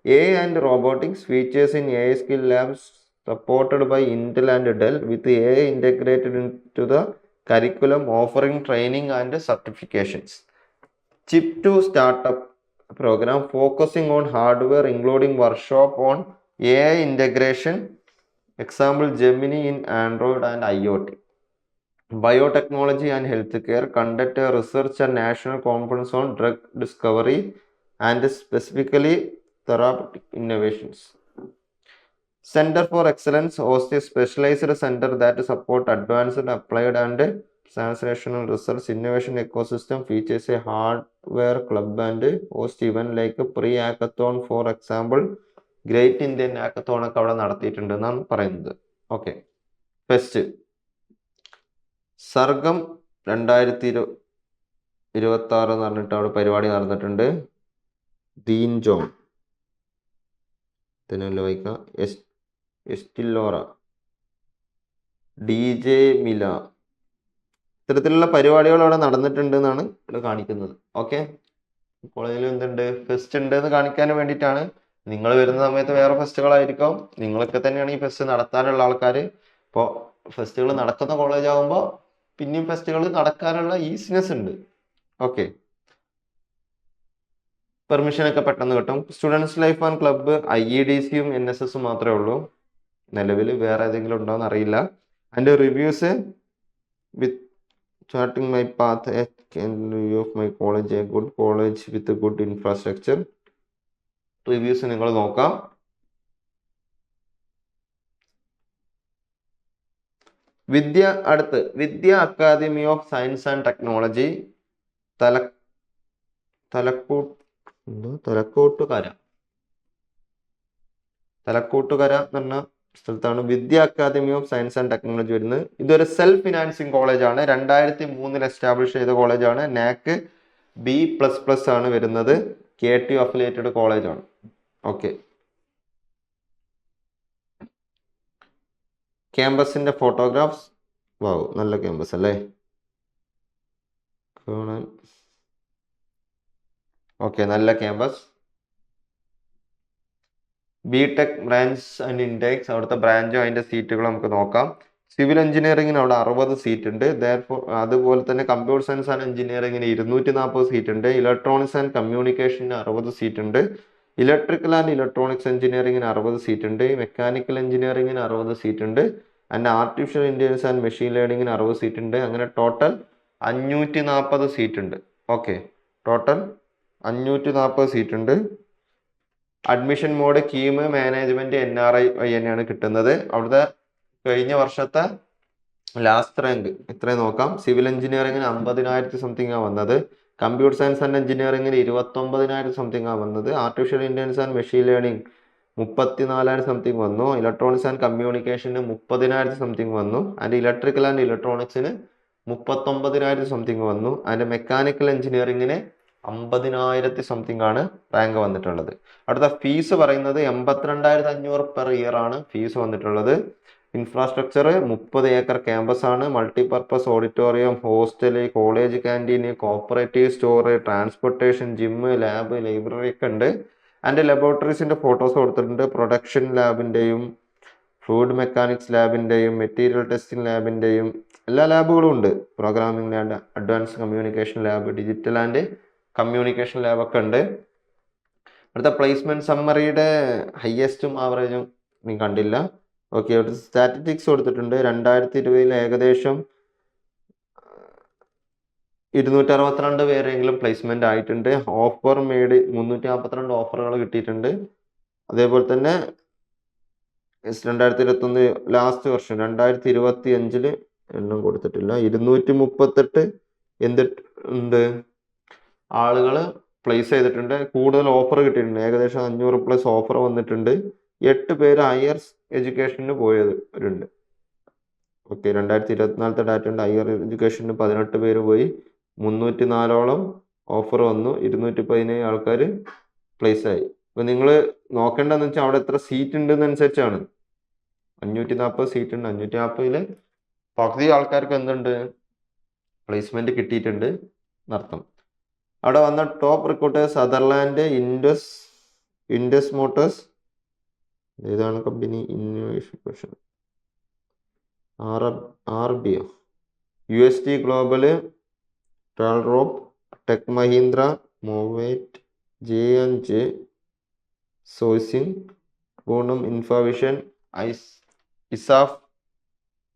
AI and robotics, features in AI skill labs supported by Intel and Dell, with AI integrated into the curriculum, offering training and certifications. Chip to Startup program focusing on hardware, including workshop on AI integration, example Gemini in Android and IoT. Biotechnology and healthcare, conduct a research and national conference on drug discovery and specifically therapeutic innovations. Center for Excellence hosts a specialized center that support advanced, applied and translational research innovation ecosystem, features a hardware club and host event like pre-hackathon, for example great Indian hackathon ഒക്കെ അവിടെ നടത്തിയിട്ടുണ്ടെന്നാണ് പറയുന്നത്. Okay, fest സർഗം 2026 എന്ന് പറഞ്ഞിട്ട് അവിടെ പരിപാടി നടന്നിട്ടുണ്ട്. ദീൻ John തന്നെ വായിക്കാം, എസ്റ്റില്ലോറ, DJ മില, ഇത്തരത്തിലുള്ള പരിപാടികൾ അവിടെ നടന്നിട്ടുണ്ട് എന്നാണ് ഇവിടെ കാണിക്കുന്നത്. ഓക്കെ, കോളേജിൽ എന്തുണ്ട്, ഫെസ്റ്റ് ഉണ്ട് എന്ന് കാണിക്കാൻ വേണ്ടിയിട്ടാണ്. നിങ്ങൾ വരുന്ന സമയത്ത് വേറെ ഫെസ്റ്റുകളായിരിക്കും, നിങ്ങളൊക്കെ തന്നെയാണ് ഈ ഫെസ്റ്റ് നടത്താനുള്ള ആൾക്കാർ. ഇപ്പോൾ ഫെസ്റ്റുകൾ നടക്കുന്ന കോളേജ് ആകുമ്പോൾ പിന്നെയും ഫെസ്റ്റുകൾ നടക്കാനുള്ള ഈസിനെസ് ഉണ്ട്. ഓക്കെ, പെർമിഷനൊക്കെ പെട്ടെന്ന് കിട്ടും. സ്റ്റുഡൻസ് ലൈഫ് ആൻഡ് ക്ലബ്ബ്, IEDCയും NSSും മാത്രമേ ഉള്ളൂ. നിലവിൽ വേറെ ഏതെങ്കിലും ഉണ്ടോ എന്ന് അറിയില്ല. അതിൻ്റെ reviews, with charting my path, review of my college, a good college with good infrastructure. Reviews നിങ്ങൾ നോക്കാം. Vidya academy of science and technology, Thalakottukara എന്ന് പറഞ്ഞ സ്ഥലത്താണ് Vidya academy of science and technology വരുന്നത്. ഇതൊരു സെൽഫ് ഫിനാൻസിങ് കോളേജാണ്. 2003 എസ്റ്റാബ്ലിഷ് ചെയ്ത കോളേജാണ്. NAC B++ ആണ് വരുന്നത്. KTU അഫിലിയേറ്റഡ് കോളേജാണ്. ഓക്കെ, ക്യാമ്പസിന്റെ ഫോട്ടോഗ്രാഫ്സ്, വാവ്, നല്ല ക്യാമ്പസ് അല്ലേ കാണാൻ. ഓക്കെ, നല്ല campus. BTech branch and intakes, അവിടുത്തെ ബ്രാഞ്ചും അതിന്റെ സീറ്റുകളും നമുക്ക് നോക്കാം. സിവിൽ എഞ്ചിനീയറിംഗിന് അവിടെ 60 സീറ്റ് ഉണ്ട്. അതുപോലെ തന്നെ കമ്പ്യൂട്ടർ സയൻസ് ആൻഡ് എഞ്ചിനീയറിംഗിന് 240 സീറ്റ് ഉണ്ട്. ഇലക്ട്രോണിക്സ് ആൻഡ് കമ്മ്യൂണിക്കേഷന് 60 സീറ്റ് ഉണ്ട്. ഇലക്ട്രിക്കൽ ആൻഡ് ഇലക്ട്രോണിക്സ് എഞ്ചിനീയറിംഗിന് 60 സീറ്റ് ഉണ്ട്. മെക്കാനിക്കൽ എഞ്ചിനീയറിംഗിന് 60 സീറ്റ് ഉണ്ട്. And artificial intelligence and machine ലേണിംഗിന് 60 സീറ്റ് ഉണ്ട്. അങ്ങനെ ടോട്ടൽ 540 സീറ്റ് ഉണ്ട്. ഓക്കെ, ടോട്ടൽ 540 സീറ്റ് ഉണ്ട്. Admission mode KEAM, management, NRI വഴി തന്നെയാണ് കിട്ടുന്നത്. അവിടുത്തെ കഴിഞ്ഞ വർഷത്തെ ലാസ്റ്റ് റാങ്ക് എത്രയും നോക്കാം. സിവിൽ എഞ്ചിനീയറിംഗിന് 50,000 സംതിങ് വന്നത്. കമ്പ്യൂട്ടർ സയൻസ് ആൻഡ് എഞ്ചിനീയറിംഗിന് 29,000 സംതിങ് വന്നത്. Artificial intelligence and machine learning 34,000 something വന്നു. ഇലക്ട്രോണിക്സ് ആൻഡ് കമ്മ്യൂണിക്കേഷന് 30,000 സംതിങ് വന്നു. ആൻഡ് ഇലക്ട്രിക്കൽ ആൻഡ് ഇലക്ട്രോണിക്സിന് 39,000 സംതിങ് വന്നു. ആൻഡ് മെക്കാനിക്കൽ എഞ്ചിനീയറിംഗിന് 50,000 സംതിങ് ആണ് റാങ്ക് വന്നിട്ടുള്ളത്. അടുത്ത ഫീസ് പറയുന്നത് 82,500 പെർ ഇയർ ആണ് ഫീസ് വന്നിട്ടുള്ളത്. ഇൻഫ്രാസ്ട്രക്ചർ 30 ഏക്കർ ക്യാമ്പസ് ആണ്, multipurpose auditorium, hostel, college canteen, cooperative store, transportation, gym, lab, library ഒക്കെ ഉണ്ട്. ആൻഡ് ലബോറട്ടറീസിന്റെ ഫോട്ടോസ് കൊടുത്തിട്ടുണ്ട്. പ്രൊഡക്ഷൻ ലാബിന്റെയും ഫ്ലൂയിഡ് മെക്കാനിക്സ് ലാബിന്റെയും മെറ്റീരിയൽ ടെസ്റ്റിംഗ് ലാബിന്റെയും എല്ലാ ലാബുകളും ഉണ്ട്. Programming lab, advance communication lab, digital and communication ലാബൊക്കെ ഉണ്ട്. അടുത്ത പ്ലേസ്മെന്റ് സമ്മറിയുടെ ഹയസ്റ്റും ആവറേജും നീ കണ്ടില്ല. ഓക്കെ, അവിടെ സ്റ്റാറ്റിസ്റ്റിക്സ് കൊടുത്തിട്ടുണ്ട്. 2020 ഏകദേശം 262 പേരെങ്കിലും പ്ലേസ്മെന്റ് ആയിട്ടുണ്ട്. ഓഫർ മേഡ് 342 ഓഫറുകൾ കിട്ടിയിട്ടുണ്ട്. അതേപോലെ തന്നെ 2021 ലാസ്റ്റ് വർഷം 2025 എണ്ണം കൊടുത്തിട്ടില്ല. 238 എന്തുണ്ട് ആളുകൾ പ്ലേസ് ചെയ്തിട്ടുണ്ട്. കൂടുതൽ ഓഫർ കിട്ടിയിട്ടുണ്ട്. ഏകദേശം 500+ ഓഫർ വന്നിട്ടുണ്ട്. 8 പേര് ഹയർ എഡ്യൂക്കേഷന് പോയവരുണ്ട്. ഓക്കെ, 2024 ഡാറ്റ ഉണ്ട്. ഹയർ എഡ്യൂക്കേഷന് 18 പേര് പോയി. 304ഓളം ഓഫർ വന്നു. 217 ആൾക്കാർ പ്ലേസ് ആയി. അപ്പൊ നിങ്ങൾ നോക്കേണ്ടതെന്ന് വെച്ചാൽ അവിടെ എത്ര സീറ്റ് ഉണ്ടെന്നനുസരിച്ചാണ്. 540 സീറ്റ് ഉണ്ട്. 540 പകുതി ആൾക്കാർക്ക് എന്തുണ്ട് പ്ലേസ്മെന്റ് കിട്ടിയിട്ടുണ്ട് എന്നർത്ഥം. അവിടെ വന്ന top recruiters Sutherland, Indus Motors, ഏതാണ് company, innovation, RBO, UST global, Talrop, tech Mahindra, മോവേറ്റ്, J&J sourcing, Poornam InfoVision, ESAF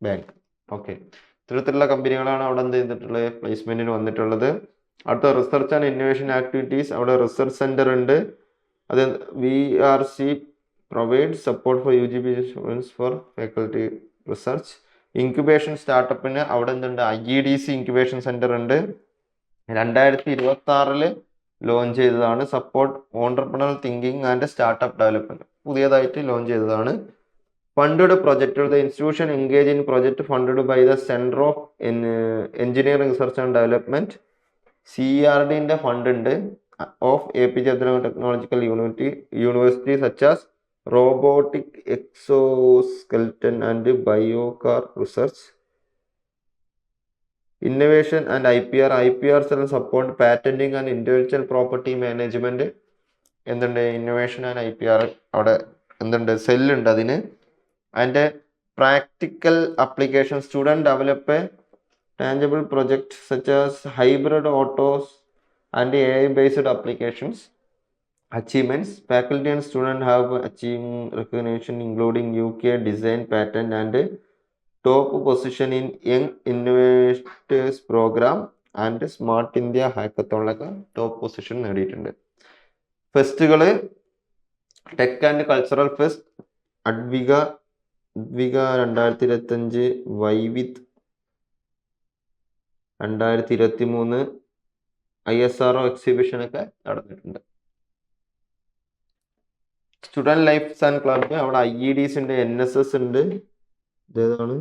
bank. Okay, ഇത്തരത്തിലുള്ള കമ്പനികളാണ് അവിടെ എന്ത് ചെയ്തിട്ടുള്ളത്, പ്ലേസ്മെന്റിന് വന്നിട്ടുള്ളത്. അടുത്ത റിസർച്ച് ആൻഡ് ഇന്നോവേഷൻ ആക്ടിവിറ്റീസ്. അവിടെ റിസർച്ച് സെന്റർ ഉണ്ട്. അത് VRC provide support for UGP students for faculty research. Incubation സ്റ്റാർട്ടപ്പിന് അവിടെ എന്തുണ്ട്, IEDC ഇൻക്യുബേഷൻ സെന്റർ ഉണ്ട്. 2026 ലോഞ്ച് ചെയ്തതാണ്. Support entrepreneur thinking and startup development പുതിയതായിട്ട് ലോഞ്ച് ചെയ്തതാണ്. Funded project, the institution engage in project funded by the centre of engineering research and development. CRDന്റെ fund ഉണ്ട്. Of APJ Abdul Kalam technological university such as robotic exoskeleton and biocare research. Innovation and IPR cell support patenting and intellectual property management. എന്തുണ്ട്, innovation and IPR അവിടെ എന്തുണ്ട്, സെല്ലുണ്ട് അതിന്. അതിൻ്റെ practical application, student develop tangible project such as hybrid autos and AI based applications. Achievements, faculty and students have achieved recognition including UK design patent and top position in young innovators program and smart India hackathon top position നേടിയിട്ടുണ്ട്. ഫെസ്റ്റുകൾ, tech and cultural fest, Advika 2025, Vaivith 2023, ISRO എക്സിബിഷനൊക്കെ നടന്നിട്ടുണ്ട്. Student life and club, അവിടെ IEDs ഉണ്ട്, NSS ഉണ്ട്. ഇതേതാണ്,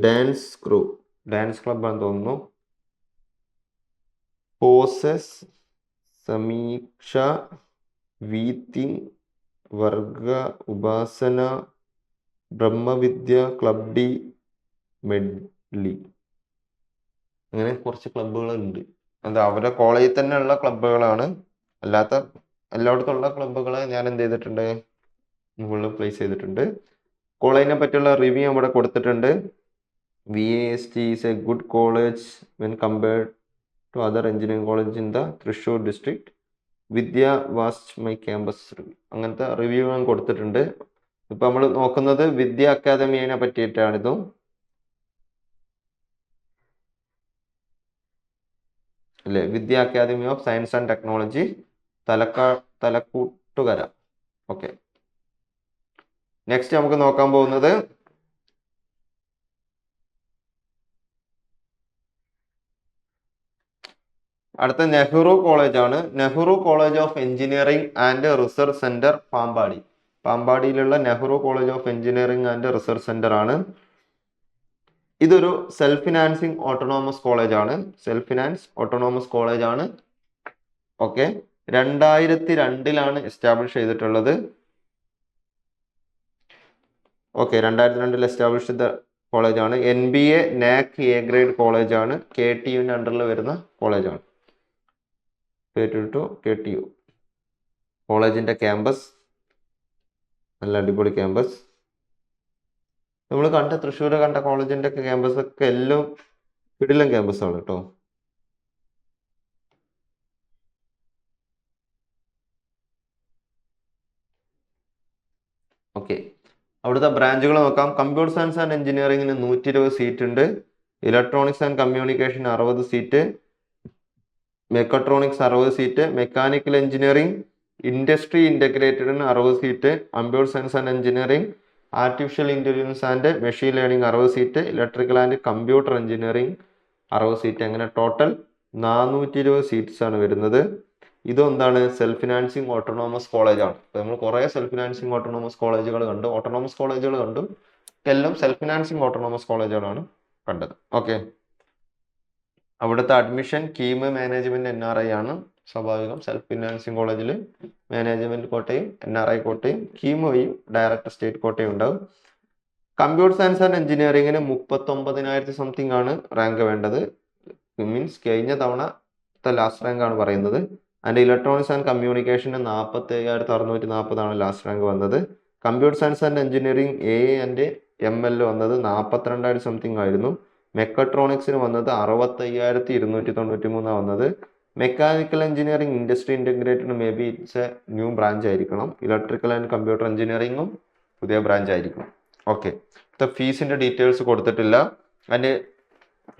dance ക്ലബാന്ന് തോന്നുന്നു. Poses, സമീക്ഷ, വീത്തിങ്, വർഗ, ഉപാസന, ബ്രഹ്മവിദ്യ, ക്ലബ് ഡി, മെഡ്ലി, അങ്ങനെ കുറച്ച് ക്ലബുകളുണ്ട്. അത് അവരുടെ കോളേജിൽ തന്നെ ഉള്ള ക്ലബുകളാണ്. അല്ലാത്ത എല്ലായിടത്തുള്ള ക്ലബുകളെ ഞാൻ എന്ത് ചെയ്തിട്ടുണ്ട്, മുകളിൽ പ്ലേസ് ചെയ്തിട്ടുണ്ട്. കോളേജിനെ പറ്റിയുള്ള റിവ്യൂ അവിടെ കൊടുത്തിട്ടുണ്ട്. VAST is a good college when compared to other engineering college in the Thrissur district. Vidya VAST my campus review, അങ്ങനത്തെ റിവ്യൂ ഞാൻ കൊടുത്തിട്ടുണ്ട്. ഇപ്പം നമ്മൾ നോക്കുന്നത് വിദ്യ അക്കാദമിയെ പറ്റിയിട്ടാണിതും. അല്ലേ, Vidya academy of science and technology, Thalakkottukara. Okay, next നമുക്ക് നോക്കാൻ പോകുന്നത് അടുത്ത നെഹ്റു കോളേജ് ആണ്. Nehru college of engineering and research centre, Pampady. പാമ്പാടിയിലുള്ള Nehru college of engineering and research centre ആണ്. ഇതൊരു സെൽഫ് ഫിനാൻസിങ് ഓട്ടോണോമസ് കോളേജ് ആണ്. ഓക്കെ, 2002 എസ്റ്റാബ്ലിഷ് ചെയ്തിട്ടുള്ളത്. ഓക്കെ, 2002 എസ്റ്റാബ്ലിഷ്ഡ് കോളേജാണ്. NBA NAC A ഗ്രേഡ് കോളേജാണ്. KTUവിൻ്റെ അണ്ടറിൽ വരുന്ന കോളേജാണ്. കേട്ടിട്ടു KTU കോളേജിൻ്റെ ക്യാമ്പസ് നല്ല അടിപൊളി ക്യാമ്പസ്. നമ്മൾ തൃശ്ശൂർ കണ്ട കോളേജിൻ്റെ ഒക്കെ ക്യാമ്പസ് ഒക്കെ എല്ലാം കിടിലൻ ക്യാമ്പസാണ് കേട്ടോ. ഓക്കെ, അവിടുത്തെ ബ്രാഞ്ചുകൾ നോക്കാം. കമ്പ്യൂട്ടർ സയൻസ് ആൻഡ് എഞ്ചിനീയറിംഗിന് 120 സീറ്റ് ഉണ്ട്. Electronics and communication 60 seat. Mechatronics 60 seat. Mechanical engineering industry ഇൻ്റഗ്രേറ്റഡിന് 60 seat. Computer science and engineering artificial intelligence and machine learning 60 seat. Electrical and computer engineering 60 seat. അങ്ങനെ ടോട്ടൽ 420 സീറ്റ്സ് ആണ് വരുന്നത്. ഇതെന്താണ്? Self financing autonomous കോളേജാണ്. അപ്പോൾ നമ്മൾ കുറേ സെൽഫ് ഫിനാൻസിങ് ഓട്ടോണോമസ് കോളേജുകൾ കണ്ടു, ഓട്ടോണോമസ് കോളേജുകൾ കണ്ടു. എല്ലാം സെൽഫ് ഫിനാൻസിങ് ഓട്ടോണോമസ് കോളേജുകളാണ് കണ്ടത്. ഓക്കെ, അവിടുത്തെ അഡ്മിഷൻ കീം മാനേജ്മെന്റ് NRI ആണ്. സ്വാഭാവികം, സെൽഫ് ഫിനാൻസിങ് കോളേജിൽ മാനേജ്മെന്റ് കോട്ടയും NRI കോട്ടയും കീമോയും ഡയറക്ടർ സ്റ്റേറ്റ് കോട്ടയും ഉണ്ടാവും. കമ്പ്യൂട്ടർ സയൻസ് ആൻഡ് എഞ്ചിനീയറിംഗിന് 39,000 സംതിങ് ആണ് റാങ്ക് വേണ്ടത്. മീൻസ് കഴിഞ്ഞ തവണത്തെ ലാസ്റ്റ് റാങ്ക് ആണ് പറയുന്നത്. ആൻഡ് ഇലക്ട്രോണിക്സ് ആൻഡ് കമ്മ്യൂണിക്കേഷന് 47,640 ആണ് ലാസ്റ്റ് റാങ്ക് വന്നത്. Computer science and engineering A and ML വന്നത് 42,000 സംതിങ് ആയിരുന്നു. മെക്കട്രോണിക്സിന് വന്നത് 65,293 വന്നത്. Mechanical engineering industry integrated may be it's A new branch ആയിരിക്കണം. ഇലക്ട്രിക്കൽ ആൻഡ് കമ്പ്യൂട്ടർ എഞ്ചിനീയറിംഗും പുതിയ ബ്രാഞ്ച് ആയിരിക്കണം. ഓക്കെ, ഫീസിൻ്റെ ഡീറ്റെയിൽസ് കൊടുത്തിട്ടില്ല. അതിൻ്റെ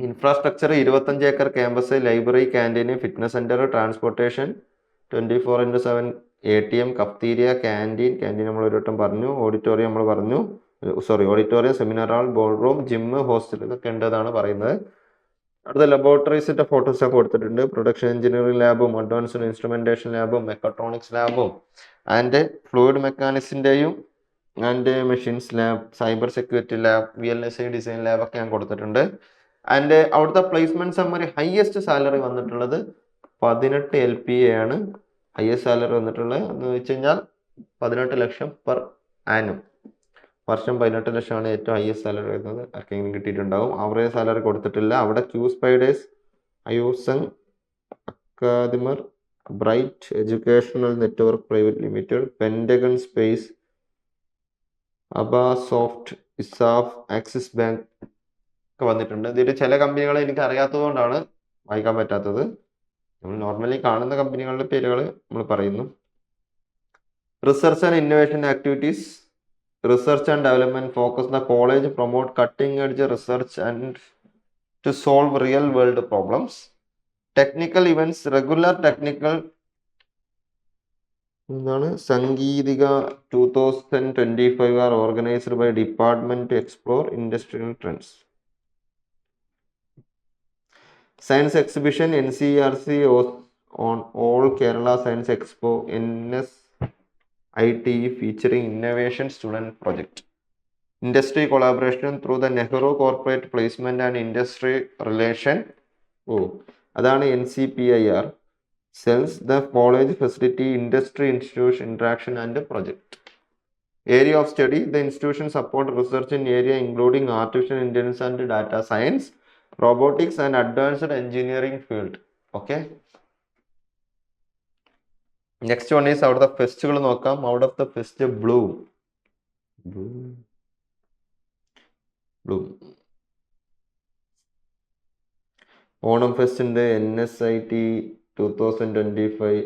infrastructure 25 acre campus, library, canteen, fitness centre, transportation, 24/7 ATM, cafeteria, canteen നമ്മൾ ഒരു വട്ടം പറഞ്ഞു. ഓഡിറ്റോറിയം നമ്മൾ പറഞ്ഞു, auditorium, seminar hall, board room, gym, hostel ഇതൊക്കെ ഉണ്ടെന്നാണ് പറയുന്നത്. അടുത്ത ലബോറട്ടറീസിൻ്റെ ഫോട്ടോസൊക്കെ കൊടുത്തിട്ടുണ്ട്. പ്രൊഡക്ഷൻ എഞ്ചിനീയറിംഗ് ലാബും അഡ്വാൻസ്ഡ് ഇൻസ്ട്രുമെൻറ്റേഷൻ ലാബും മെക്കട്രോണിക്സ് ലാബും ആൻഡ് ഫ്ലൂയിഡ് മെക്കാനിക്സിൻ്റെയും and machines lab, cyber security lab, VLSI design ലാബൊക്കെ ഞാൻ കൊടുത്തിട്ടുണ്ട്. ആൻഡ് അവിടുത്തെ പ്ലേസ്മെന്റ് സമ്മറി ഹയസ്റ്റ് സാലറി വന്നിട്ടുള്ളത് 18 LPA ആണ്. ഹയസ്റ്റ് സാലറി വന്നിട്ടുള്ളത് എന്ന് വെച്ച് കഴിഞ്ഞാൽ 18 ലക്ഷം പെർ ആനും. വർഷം 18 ലക്ഷമാണ് ഏറ്റവും ഹയസ്റ്റ് സാലറി വരുന്നത്. ആർക്കെങ്കിലും കിട്ടിയിട്ടുണ്ടാവും. ആവറേജ് സാലറി കൊടുത്തിട്ടില്ല. അവിടെ ക്യൂ സ്പൈഡേഴ്സ്, അയൂസങ് അക്കാദമർ, Bright Educational Network Private Limited, Pentagon Space, Abasoft, ESAF, Axis Bank ഒക്കെ വന്നിട്ടുണ്ട്. ഇതിൽ ചില കമ്പനികളെ എനിക്ക് അറിയാത്തത് കൊണ്ടാണ് വായിക്കാൻ പറ്റാത്തത്. നമ്മൾ നോർമലി കാണുന്ന കമ്പനികളുടെ പേരുകൾ നമ്മൾ പറയുന്നു. Research and innovation activities. Research and development focus the college promote cutting edge research and to solve real world problems. Technical events, regular technical Sangeethika 2025 are organised by department to explore industrial trends. Science exhibition NCERC on All Kerala Science Expo NSITE featuring Innovation Student Project. Industry collaboration through the Nehru Corporate Placement and Industry Relation. അതാണ് NCPIR. Cells, the college facility, industry, institution, interaction and project. Area of study, the institution support research in area including artificial intelligence and data science, robotics and advanced engineering field. Okay, next one is out of the festival നോക്കാം. Out of the fest bloom Onam fest ഉണ്ട്. NSIT 2025.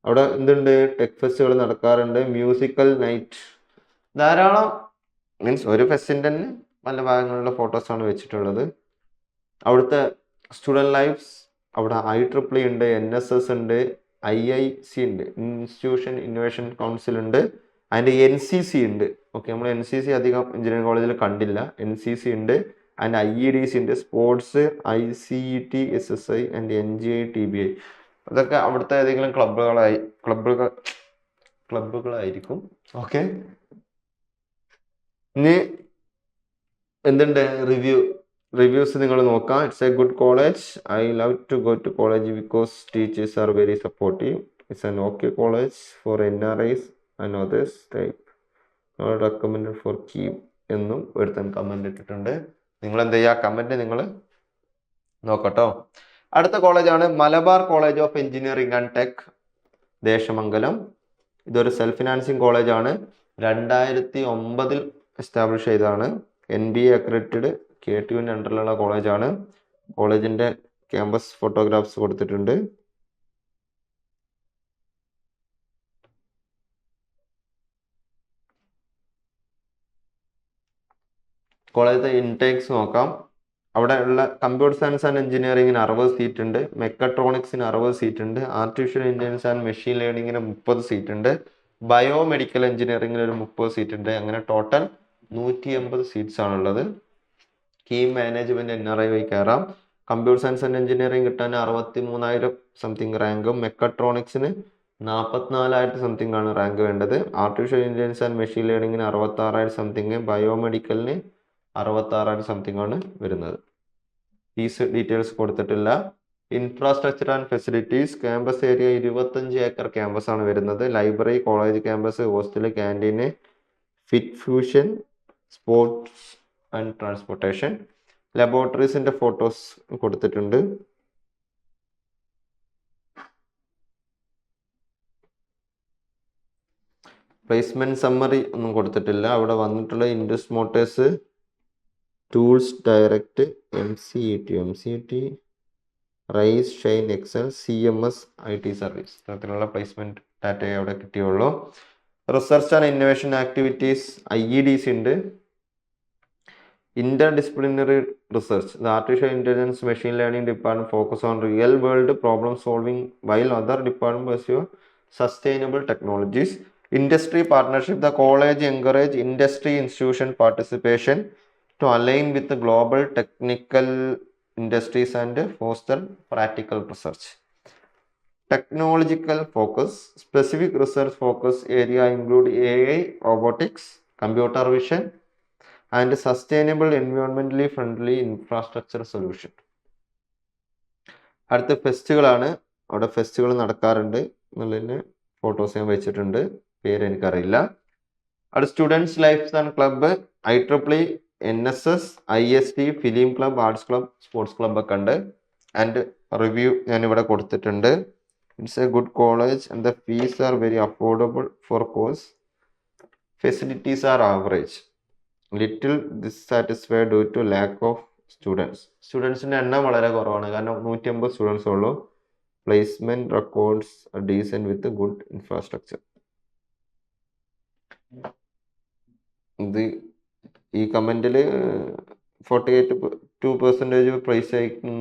അവിടെ എന്തുണ്ട്? Tech ഫെസ്റ്റുകൾ നടക്കാറുണ്ട്. Musical night, ധാരാളം means ഒരു ഫെസ്റ്റിൻ്റെ തന്നെ പല ഭാഗങ്ങളിലുള്ള ഫോട്ടോസാണ് വെച്ചിട്ടുള്ളത്. അവിടുത്തെ സ്റ്റുഡൻറ് ലൈഫ്സ്, അവിടെ IEEE ഉണ്ട്, NSS ഉണ്ട്, IIC ഉണ്ട്, ഇൻസ്റ്റിറ്റ്യൂഷൻ ഇന്നോവേഷൻ കൗൺസിൽ ഉണ്ട്, ആൻഡ് NCC ഉണ്ട്. ഓക്കെ, നമ്മൾ NCC അധികം എഞ്ചിനീയറിംഗ് കോളേജിൽ കണ്ടില്ല. NCC ഉണ്ട്, ആൻഡ് IEDC ഉണ്ട്, sports, ICET, SSI and NGI TBI. അതൊക്കെ അവിടുത്തെ ഏതെങ്കിലും ക്ലബുകളായിരിക്കും. ഓക്കെ, ഇനി എന്തുണ്ട്? റിവ്യൂസ് നിങ്ങൾ നോക്കാം. It's a good college. I love to go to college because teachers are very supportive. It's an okay college for NRIs and others type. Not recommended for KEAM. എന്നും ഒരുത്തൻ comment ഇട്ടിട്ടുണ്ട്. നിങ്ങൾ എന്ത് ചെയ്യുക, കമന്റ് നിങ്ങൾ നോക്കട്ടോ. അടുത്ത കോളേജാണ് Malabar college of engineering and tech Desamangalam. ഇതൊരു സെൽഫ് ഫിനാൻസിങ് കോളേജാണ്. 2009 എസ്റ്റാബ്ലിഷ് ചെയ്തതാണ്. NBA അക്രഡിറ്റഡ് KTUവിൻ്റെ അണ്ടറിലുള്ള കോളേജാണ്. കോളേജിന്റെ ക്യാമ്പസ് ഫോട്ടോഗ്രാഫ്സ് കൊടുത്തിട്ടുണ്ട്. കോളേജിലെ ഇൻടേക്സ് നോക്കാം. അവിടെ ഉള്ള കമ്പ്യൂട്ടർ സയൻസ് ആൻഡ് എഞ്ചിനീയറിംഗിന് 60 സീറ്റ് ഉണ്ട്, മെക്കട്രോണിക്സിന് 60 സീറ്റ് ഉണ്ട്, ആർട്ടിഫിഷ്യൽ ഇന്റലിജൻസ് ആൻഡ് മെഷീൻ ലേണിംഗിന് 30 സീറ്റ് ഉണ്ട്, ബയോ മെഡിക്കൽ എഞ്ചിനീയറിംഗിന് ഒരു 30 സീറ്റ് ഉണ്ട്. അങ്ങനെ ടോട്ടൽ 180 സീറ്റ്സ് ആണുള്ളത്. കീ മാനേജ്മെന്റ് NRI വഴി കയറാം. കമ്പ്യൂട്ടർ സയൻസ് ആൻഡ് എഞ്ചിനീയറിംഗ് കിട്ടാൻ 63,000 സംതിങ് റാങ്കും, മെക്കട്രോണിക്സിന് 44,000 സംതിങ് ആണ് റാങ്ക് വേണ്ടത്, ആർട്ടിഫിഷ്യൽ ഇന്റലിജൻസ് ആൻഡ് മെഷീൻ ലേണിംഗിന് 66,000 സംതിങ്, ബയോമെഡിക്കലിന് 66,000 സംതിങ് ആണ് വരുന്നത്. ഫീസ് ഡീറ്റെയിൽസ് കൊടുത്തിട്ടില്ല. Infrastructure and facilities, campus area 25 acre campus ആണ് വരുന്നത്. Library, college campus, hostel, canteen, fit fusion, sports and transportation. ലബോറട്ടറീസിന്റെ ഫോട്ടോസ് കൊടുത്തിട്ടുണ്ട്. പ്ലേസ്മെന്റ് സമ്മറി ഒന്നും കൊടുത്തിട്ടില്ല. അവിടെ വന്നിട്ടുള്ള Indus Motors, Tools Direct, MCET, Rise, Shine, Excel, CMS, IT service, ഇത്തരത്തിലുള്ള placement ഡാറ്റയെ അവിടെ കിട്ടിയുള്ളൂ. Research and innovation activities, IEDC ഉണ്ട്. Interdisciplinary research, the artificial intelligence machine learning department focus on real world problem solving while other departments pursue sustainable technologies. Industry partnership, the college encourage industry institution participation to align with the global technical industries and foster practical research. Technological focus, specific research focus area include AI, robotics, computer vision and sustainable environmentally friendly infrastructure solution. അടുത്ത ഫെസ്റ്റുകളാണ്. അവിടെ ഫെസ്റ്റുകൾ നടക്കാറുണ്ട് എന്നുള്ളതിന് photos ഞാൻ വെച്ചിട്ടുണ്ട്, പേര് എനിക്കറിയില്ല. അവിടെ students life and club, IEEE, NSS, IST, film club, arts club, sports club ഒക്കെ ഉണ്ട്. ആൻഡ് റിവ്യൂ ഞാൻ ഇവിടെ കൊടുത്തിട്ടുണ്ട്. It's a good college and the fees are very affordable for course. Facilities are average. Little dissatisfied due to lack of students. സ്റ്റുഡൻസിൻ്റെ എണ്ണം വളരെ കുറവാണ്, കാരണം 150 സ്റ്റുഡൻസ് ഉള്ളൂ. Placement records decent with good infrastructure. ഇത് ഈ കമന്റിൽ 48% പ്രൈസ് ആയിക്കും,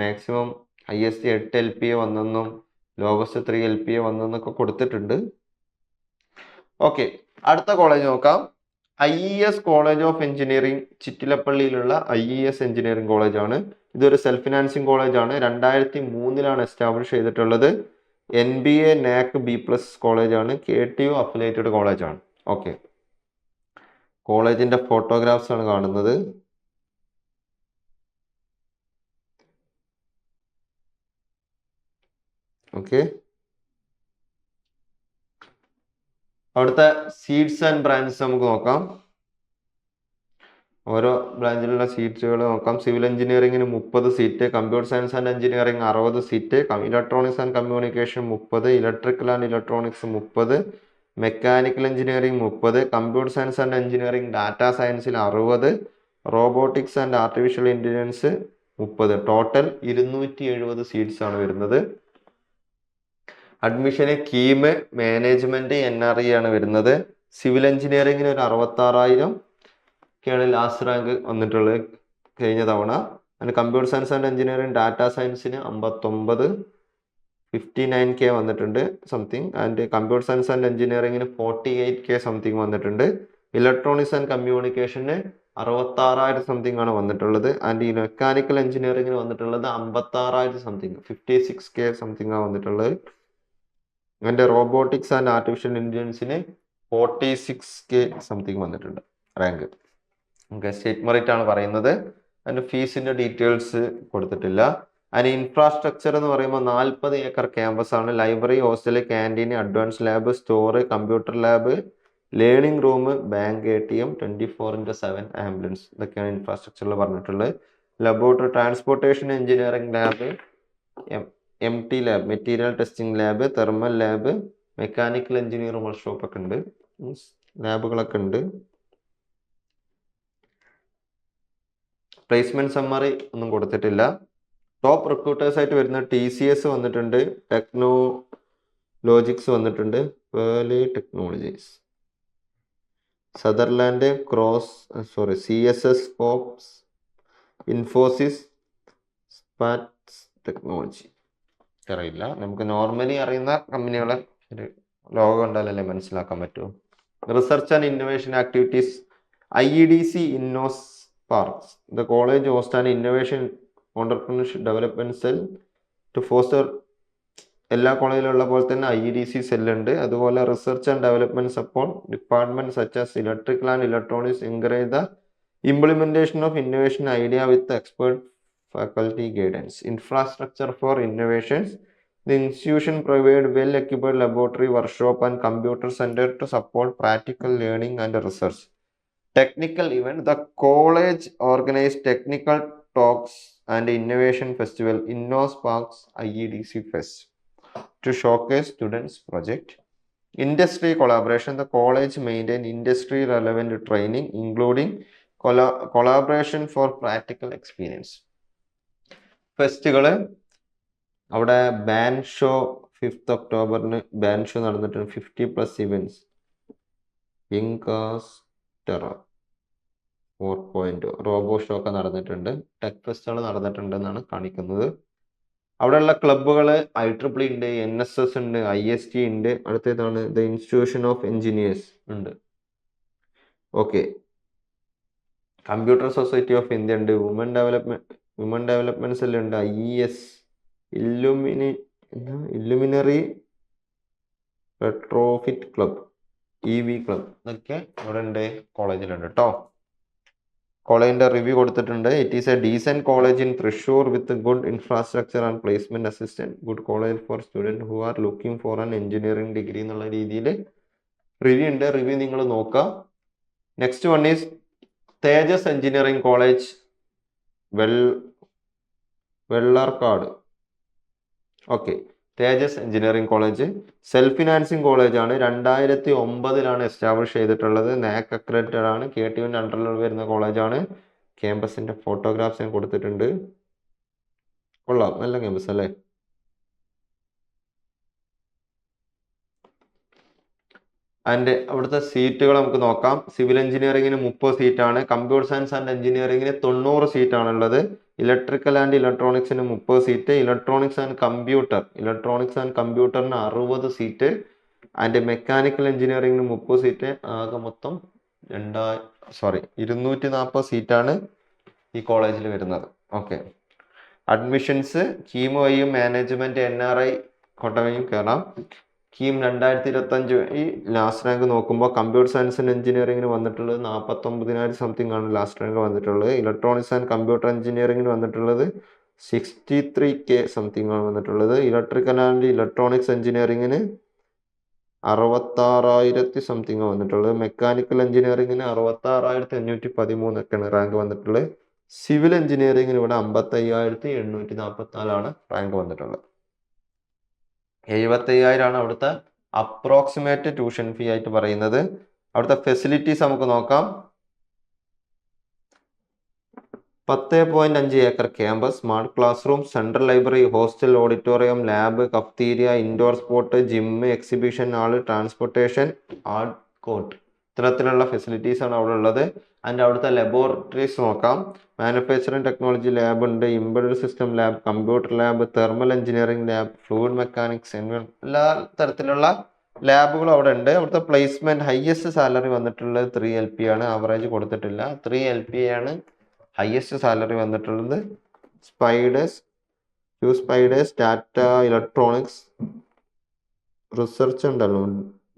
maximum highest 8 LPA വന്നെന്നും lowest 3 LPA വന്നെന്നൊക്കെ കൊടുത്തിട്ടുണ്ട്. ഓക്കെ, അടുത്ത കോളേജ് നോക്കാം. IES കോളേജ് ഓഫ് എഞ്ചിനീയറിംഗ്, ചിറ്റിലപ്പള്ളിയിലുള്ള IES എഞ്ചിനീയറിംഗ് കോളേജാണ്. ഇതൊരു സെൽഫ് ഫിനാൻസിങ് കോളേജാണ്. 2003 എസ്റ്റാബ്ലിഷ് ചെയ്തിട്ടുള്ളത്. NBA NAC B+ കോളേജാണ്. KTU അഫിലിയേറ്റഡ് കോളേജാണ്. ഓക്കെ, കോളേജിന്റെ ഫോട്ടോഗ്രാഫ്സ് ആണ് കാണുന്നത്. ഓക്കെ, അവിടുത്തെ സീറ്റ്സ് ആൻഡ് ബ്രാഞ്ചസ് നമുക്ക് നോക്കാം. ഓരോ ബ്രാഞ്ചിലുള്ള സീറ്റുകൾ നോക്കാം. സിവിൽ എഞ്ചിനീയറിംഗിന് 30 seat, computer science and engineering 60 seat, electronics and communication 30, electrical and electronics 30, mechanical engineering 30, computer science and engineering data സയൻസിൽ 60, robotics and artificial intelligence 30. Total 270 seats ആണ് വരുന്നത്. അഡ്മിഷന് കീമ്, മാനേജ്മെന്റ്, NRE ആണ് വരുന്നത്. സിവിൽ എഞ്ചിനീയറിംഗിന് ഒരു 66,000 ഒക്കെയാണ് ലാസ്റ്റ് റാങ്ക് വന്നിട്ടുള്ളത് കഴിഞ്ഞ തവണ. And computer science and engineering data സയൻസിന് 59, 59K വന്നിട്ടുണ്ട് something. And computer science and എഞ്ചിനീയറിംഗിന് 48K സംതിങ് വന്നിട്ടുണ്ട്. ഇലക്ട്രോണിക്സ് ആൻഡ് കമ്മ്യൂണിക്കേഷന് 66,000 സംതിങ് ആണ് വന്നിട്ടുള്ളത്. ആൻഡ് ഈ മെക്കാനിക്കൽ എഞ്ചിനീയറിംഗിന് വന്നിട്ടുള്ളത് 56,000 സംതിങ്, 56K സംതിങ് ആണ് വന്നിട്ടുള്ളത്. അതിൻ്റെ റോബോട്ടിക്സ് ആൻഡ് ആർട്ടിഫിഷ്യൽ ഇന്റലിജൻസിന് 46K സംതിങ് വന്നിട്ടുണ്ട് റാങ്ക്. ഓക്കെ, സ്റ്റേറ്റ് മെറിറ്റ് ആണ് പറയുന്നത്. അതിൻ്റെ ഫീസിൻ്റെ ഡീറ്റെയിൽസ് കൊടുത്തിട്ടില്ല. അതിന് ഇൻഫ്രാസ്ട്രക്ചർ എന്ന് പറയുമ്പോൾ 40 ഏക്കർ ക്യാമ്പസ് ആണ്. Library, hostel, canteen, advance lab, store, computer lab, learning room, bank, ATM, 24/7 ambulance, ഇതൊക്കെയാണ് ഇൻഫ്രാസ്ട്രക്ചറിൽ പറഞ്ഞിട്ടുള്ളത്. Laboratory, transportation engineering lab, MT lab, material testing lab, thermal lab, mechanical engineer workshop ഒക്കെ ഉണ്ട്, ലാബുകളൊക്കെ ഉണ്ട്. പ്ലേസ്മെന്റ് സമ്മറി ഒന്നും കൊടുത്തിട്ടില്ല. Top recruiters ആയിട്ട് വരുന്ന TCS വന്നിട്ടുണ്ട്, ടെക്നോലോജിക്സ് വന്നിട്ടുണ്ട്, Pearly Technologies, Sutherland, CSS Corps, Infosys, Spats Technology. അറിയില്ല, നമുക്ക് നോർമലി അറിയുന്ന കമ്പനികളെ ഒരു ലോഗോ കണ്ടാലല്ലേ മനസ്സിലാക്കാൻ പറ്റൂ. Research and innovation activities, IEDC innos parks, the college host and innovation entrepreneurship development cell to foster. എല്ലാ കോളേജിലുള്ള പോലെ തന്നെ IEDC സെല്ലുണ്ട്. അതുപോലെ research and development support department such as electrical and electronics encourage the implementation of innovation idea with expert faculty guidance. Infrastructure for innovations, the institution provide well-equipped laboratory, workshop and computer center to support practical learning and research. Technical event, the college organized technical talks and innovation festival, InnoSparks IEDC Fest, to showcase students' project. Industry collaboration, the college maintain industry relevant training including collaboration for practical experience. ഫെസ്റ്റുകള് അവിടെ band show 5th ഒക്ടോബറിന് band show നടന്നിട്ടുണ്ട്. 50+ events. ഇൻകാസ്റ്റർ 4.0 robo show ഒക്കെ നടന്നിട്ടുണ്ട്. Tech ഫെസ്റ്റുകൾ നടന്നിട്ടുണ്ടെന്നാണ് കാണിക്കുന്നത്. അവിടെയുള്ള ക്ലബ്ബുകൾ IEEE ഉണ്ട്, NSS ഉണ്ട്, IST ഉണ്ട്. അടുത്തതാണ് ദ ഇൻസ്റ്റിറ്റ്യൂഷൻ ഓഫ് എഞ്ചിനീയേഴ്സ് ഉണ്ട്. Okay, computer society of India ഉണ്ട്, വുമൻ ഡെവലപ്മെന്റ് സെൽ ഉണ്ട്, IES, ഇല്ലുമിനറി retrofit club, EV club, ഇതൊക്കെ ഇവിടെ ഉണ്ട്, കോളേജിലുണ്ട് കേട്ടോ. കോളേജിന്റെ റിവ്യൂ കൊടുത്തിട്ടുണ്ട്. It is A decent college in Thrissur with good infrastructure and placement assistant, good college four student who are looking for an engineering degree എന്നുള്ള രീതിയിൽ review ഉണ്ട്. റിവ്യൂ നിങ്ങൾ നോക്കുക. Next one is Tejas engineering college, Vellarkkad. Okay, Tejas engineering college self financing കോളേജാണ്. 2009 establish ചെയ്തിട്ടുള്ളത്. NAC accredited ആണ്. KTUവിൻ്റെ അണ്ടറിൽ വരുന്ന കോളേജാണ്. ക്യാമ്പസിന്റെ ഫോട്ടോഗ്രാഫ്സ് ഞാൻ കൊടുത്തിട്ടുണ്ട്. കൊള്ളാം, നല്ല ക്യാമ്പസ് അല്ലേ. ആൻഡ് അവിടുത്തെ സീറ്റുകൾ നമുക്ക് നോക്കാം. സിവിൽ എഞ്ചിനീയറിംഗിന് 30 സീറ്റാണ്. കമ്പ്യൂട്ടർ സയൻസ് ആൻഡ് എഞ്ചിനീയറിംഗിന് 90 സീറ്റാണുള്ളത്. ഇലക്ട്രിക്കൽ ആൻഡ് ഇലക്ട്രോണിക്സിന് 30 സീറ്റ്. ഇലക്ട്രോണിക്സ് ആൻഡ് കമ്പ്യൂട്ടറിന് 60 സീറ്റ്. ആൻഡ് മെക്കാനിക്കൽ എഞ്ചിനീയറിംഗിന് 30 സീറ്റ്. ആകെ മൊത്തം 240 സീറ്റാണ് ഈ കോളേജിൽ വരുന്നത്. ഓക്കെ, അഡ്മിഷൻസ് കീം വഴിയും മാനേജ്മെന്റ് NRI കൊട്ടവയും കയറാം. കീം 2025 ഈ ലാസ്റ്റ് റാങ്ക് നോക്കുമ്പോൾ കമ്പ്യൂട്ടർ സയൻസ് ആൻഡ് എഞ്ചിനീയറിംഗിന് വന്നിട്ടുള്ളത് 49,000 സംതിങ് ആണ് ലാസ്റ്റ് റാങ്ക് വന്നിട്ടുള്ളത്. ഇലക്ട്രോണിക്സ് ആൻഡ് കമ്പ്യൂട്ടർ എഞ്ചിനീയറിംഗിന് വന്നിട്ടുള്ളത് 63K സംതിങ് ആണ് വന്നിട്ടുള്ളത്. ഇലക്ട്രിക്കൽ ആൻഡ് ഇലക്ട്രോണിക്സ് എഞ്ചിനീയറിംഗിന് 66,000 സംതിങ് വന്നിട്ടുള്ളത്. മെക്കാനിക്കൽ എഞ്ചിനീയറിംഗിന് 66,513 ഒക്കെയാണ് റാങ്ക് വന്നിട്ടുള്ളത്. സിവിൽ എഞ്ചിനീയറിംഗിന് ഇവിടെ 55,844 റാങ്ക് വന്നിട്ടുള്ളത്. 75,000 അവിടുത്തെ അപ്രോക്സിമേറ്റ് ട്യൂഷൻ ഫീ ആയിട്ട് പറയുന്നത്. അവിടുത്തെ ഫെസിലിറ്റീസ് നമുക്ക് നോക്കാം. 10.5 acre campus, smart class room, central library, hostel, auditorium, lab, cafeteria, indoor sport, gym, exhibition hall, transportation, art court, ഇത്തരത്തിലുള്ള ഫെസിലിറ്റീസ് ആണ് അവിടെ ഉള്ളത്. ആൻഡ് അവിടുത്തെ ലബോറട്ടറീസ് നോക്കാം. മാനുഫാക്ചറിംഗ് ടെക്നോളജി ലാബ് ഉണ്ട്, embedded system lab, computer lab, thermal engineering lab, fluid mechanics, എല്ലാ തരത്തിലുള്ള ലാബുകളും അവിടെ ഉണ്ട്. അവിടുത്തെ പ്ലേസ്മെന്റ് ഹയസ്റ്റ് സാലറി വന്നിട്ടുള്ളത് 3 LP ആണ്. ആവറേജ് കൊടുത്തിട്ടില്ല. 3 LP ആണ് ഹയസ്റ്റ് സാലറി വന്നിട്ടുള്ളത്. സ്പൈഡേഴ്സ്, ടാറ്റ ഇലക്ട്രോണിക്സ്, റിസർച്ച് ഉണ്ടല്ലോ,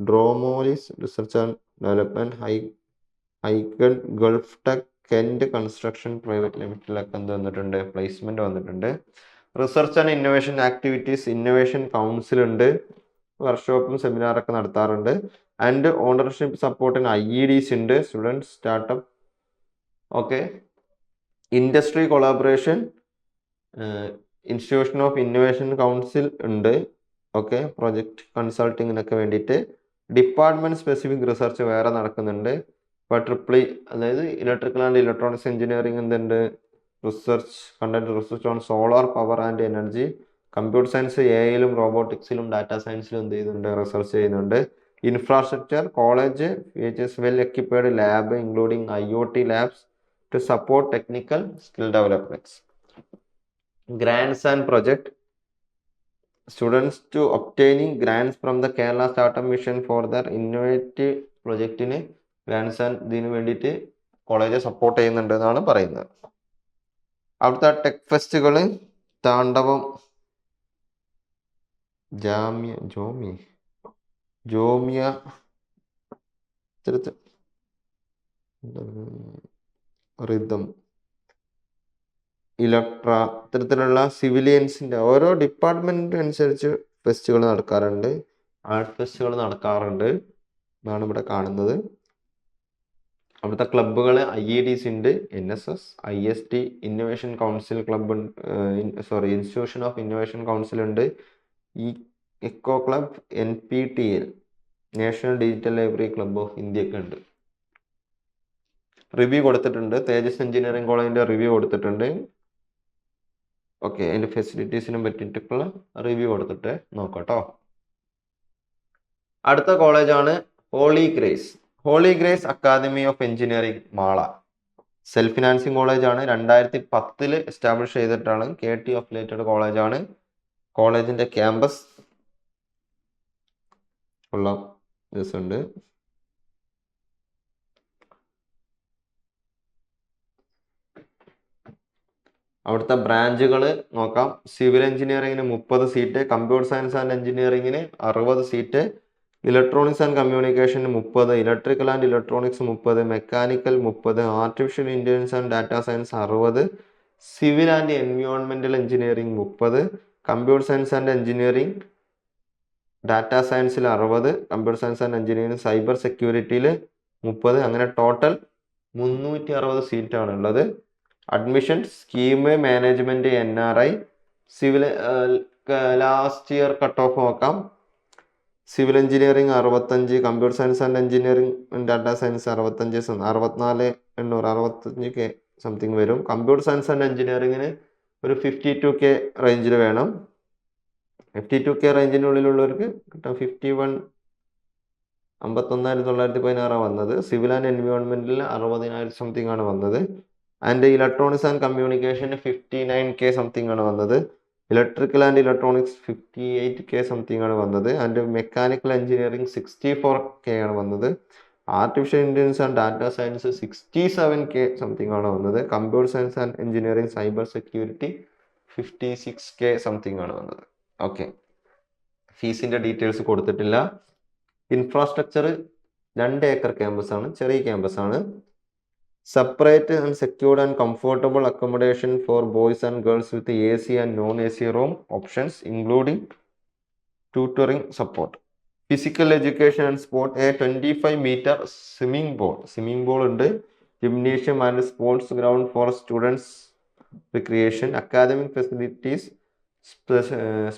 ഡ്രോമോലിസ് റിസർച്ച് ആൻഡ് ഡെവലപ്മെന്റ്, ഹൈഗഡ്, Gulf Tech, Kent Construction Private ലിമിറ്റഡിലൊക്കെ എന്ത് വന്നിട്ടുണ്ട്, പ്ലേസ്മെന്റ് വന്നിട്ടുണ്ട്. Research and innovation activities, innovation council ഉണ്ട്, വർക്ക്ഷോപ്പും സെമിനാറൊക്കെ നടത്താറുണ്ട്. ആൻഡ് ഓണർഷിപ്പ് സപ്പോർട്ടിന് IEDs ഉണ്ട്, student startup. Okay, industry collaboration institution of innovation council ഉണ്ട്. ഓക്കെ, പ്രൊജക്ട് കൺസൾട്ടിങ്ങിനൊക്കെ വേണ്ടിയിട്ട്. ഡിപ്പാർട്ട്മെന്റ് സ്പെസിഫിക് റിസർച്ച് വേറെ നടക്കുന്നുണ്ട്. ഇപ്പോൾ ട്രിപ്പിളി, അതായത് ഇലക്ട്രിക്കൽ ആൻഡ് ഇലക്ട്രോണിക്സ് എഞ്ചിനീയറിംഗ് എന്തുണ്ട്, research conduct research on solar power and energy. Computer science AI-യിലും റോബോട്ടിക്സിലും ഡാറ്റാ സയൻസിലും എന്ത് ചെയ്യുന്നുണ്ട്, റിസർച്ച് ചെയ്യുന്നുണ്ട്. Infrastructure college features well equipped lab including IoT labs to support technical skill developments. Grants and project students to obtaining grants from the Kerala startup mission for their innovative പ്രൊജക്റ്റിന് grants ആൻഡ് ഇതിന് വേണ്ടിയിട്ട് college support ചെയ്യുന്നുണ്ട് എന്നാണ് പറയുന്നത്. അവിടുത്തെ tech ഫെസ്റ്റുകൾ താണ്ഡവം, ജോമിയ റിതം, ഇലക്ട്ര, ഇത്തരത്തിലുള്ള സിവിലിയൻസിൻ്റെ ഓരോ ഡിപ്പാർട്ട്മെന്റ് അനുസരിച്ച് ഫെസ്റ്റുകൾ നടക്കാറുണ്ട്, ആർട്ട് ഫെസ്റ്റുകൾ നടക്കാറുണ്ട് എന്നാണ് ഇവിടെ കാണുന്നത്. അവിടുത്തെ ക്ലബ്ബുകൾ IEDs ഉണ്ട്, NSS, IST, innovation council club, institution of innovation council ഉണ്ട്, eco club, NPTL, national digital library club of India ഒക്കെ ഉണ്ട്. റിവ്യൂ കൊടുത്തിട്ടുണ്ട്, തേജസ് എഞ്ചിനീയറിംഗ് കോളേജിൻ്റെ റിവ്യൂ കൊടുത്തിട്ടുണ്ട്. ഓക്കെ, അതിൻ്റെ ഫെസിലിറ്റീസിനെ പറ്റിയിട്ടുള്ള റിവ്യൂ കൊടുത്തിട്ട് നോക്കട്ടോ. അടുത്ത കോളേജാണ് Holy Grace academy of engineering Mala. Self financing കോളേജാണ്, 2010 എസ്റ്റാബ്ലിഷ് ചെയ്തിട്ടാണ്, KT അഫിലിയേറ്റഡ് കോളേജാണ്. കോളേജിൻ്റെ ക്യാമ്പസ് ഉള്ള ദിവസമുണ്ട്. അവിടുത്തെ ബ്രാഞ്ചുകൾ നോക്കാം. സിവിൽ എഞ്ചിനീയറിംഗിന് 30 സീറ്റ്, കമ്പ്യൂട്ടർ സയൻസ് ആൻഡ് എഞ്ചിനീയറിംഗിന് 60 സീറ്റ്, ഇലക്ട്രോണിക്സ് ആൻഡ് കമ്മ്യൂണിക്കേഷന് 30, electrical and electronics 30, mechanical 30, artificial intelligence and data science 60, civil and എൻവയോൺമെന്റൽ engineering 30, computer science and engineering data സയൻസിൽ 60, computer science and engineering cyber സെക്യൂരിറ്റിയിൽ 30. അങ്ങനെ ടോട്ടൽ 360 സീറ്റാണ് ഉള്ളത്. Admission scheme management NRI. Civil last year cutoff നോക്കാം. Civil engineering 65, computer science and engineering data science 65, 64,865K something വരും. Computer science and എഞ്ചിനീയറിംഗിന് ഒരു 52K റേഞ്ചിൽ വേണം. 52K റേഞ്ചിൻ്റെ ഉള്ളിലുള്ളവർക്ക് കിട്ടാം. 51,916 വന്നത്. സിവിൽ ആൻഡ് എൻവയോൺമെന്റിൽ 60,000 സംതിങ് ആണ് വന്നത്. And electronics and communication 59K something ആണ് വന്നത്. Electrical and electronics 58K something ആണ് വന്നത്. ആൻഡ് മെക്കാനിക്കൽ എഞ്ചിനീയറിംഗ് 64K ആണ് വന്നത്. Artificial intelligence and data science 67K something ആണ് വന്നത്. Computer science and engineering cyber security 56K something ആണ് വന്നത്. ഓക്കെ, ഫീസിൻ്റെ ഡീറ്റെയിൽസ് കൊടുത്തിട്ടില്ല. ഇൻഫ്രാസ്ട്രക്ചർ 2 ഏക്കർ ക്യാമ്പസ് ആണ്, ചെറിയ ക്യാമ്പസ് ആണ്. Separate and secured and comfortable accommodation for boys and girls with AC and non-AC room options including tutoring support. Physical education and sport, 25-meter swimming pool ഉണ്ട്. Gymnasium and sports ground for students recreation. Academic facilities,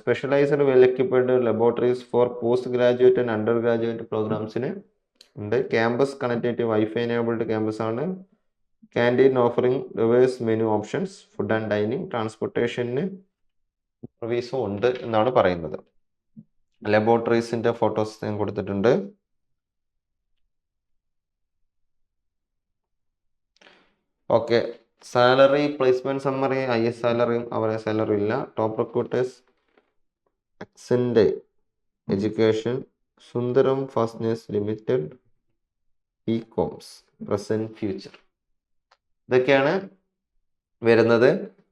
specialised well equipped laboratories for postgraduate and undergraduate പ്രോഗ്രാംസിന് ഉണ്ട്. Campus connectivity wifi enabled campus ആണ്. Canteen offering diverse menu options, food and dining, ട്രാൻസ്പോർട്ടേഷന് സർവീസും ഉണ്ട് എന്നാണ് പറയുന്നത്. ലബോറട്ടറീസിൻ്റെ photos ഞാൻ കൊടുത്തിട്ടുണ്ട്. Okay, salary placement summary, IS സാലറിയും അവരെ സാലറി ഇല്ല. Top recruiters Accent education, Sundaram fasteners limited, ഇകോംസ്, പ്രസന്റ് ഫ്യൂച്ചർ, ഇതൊക്കെയാണ് വരുന്നത്.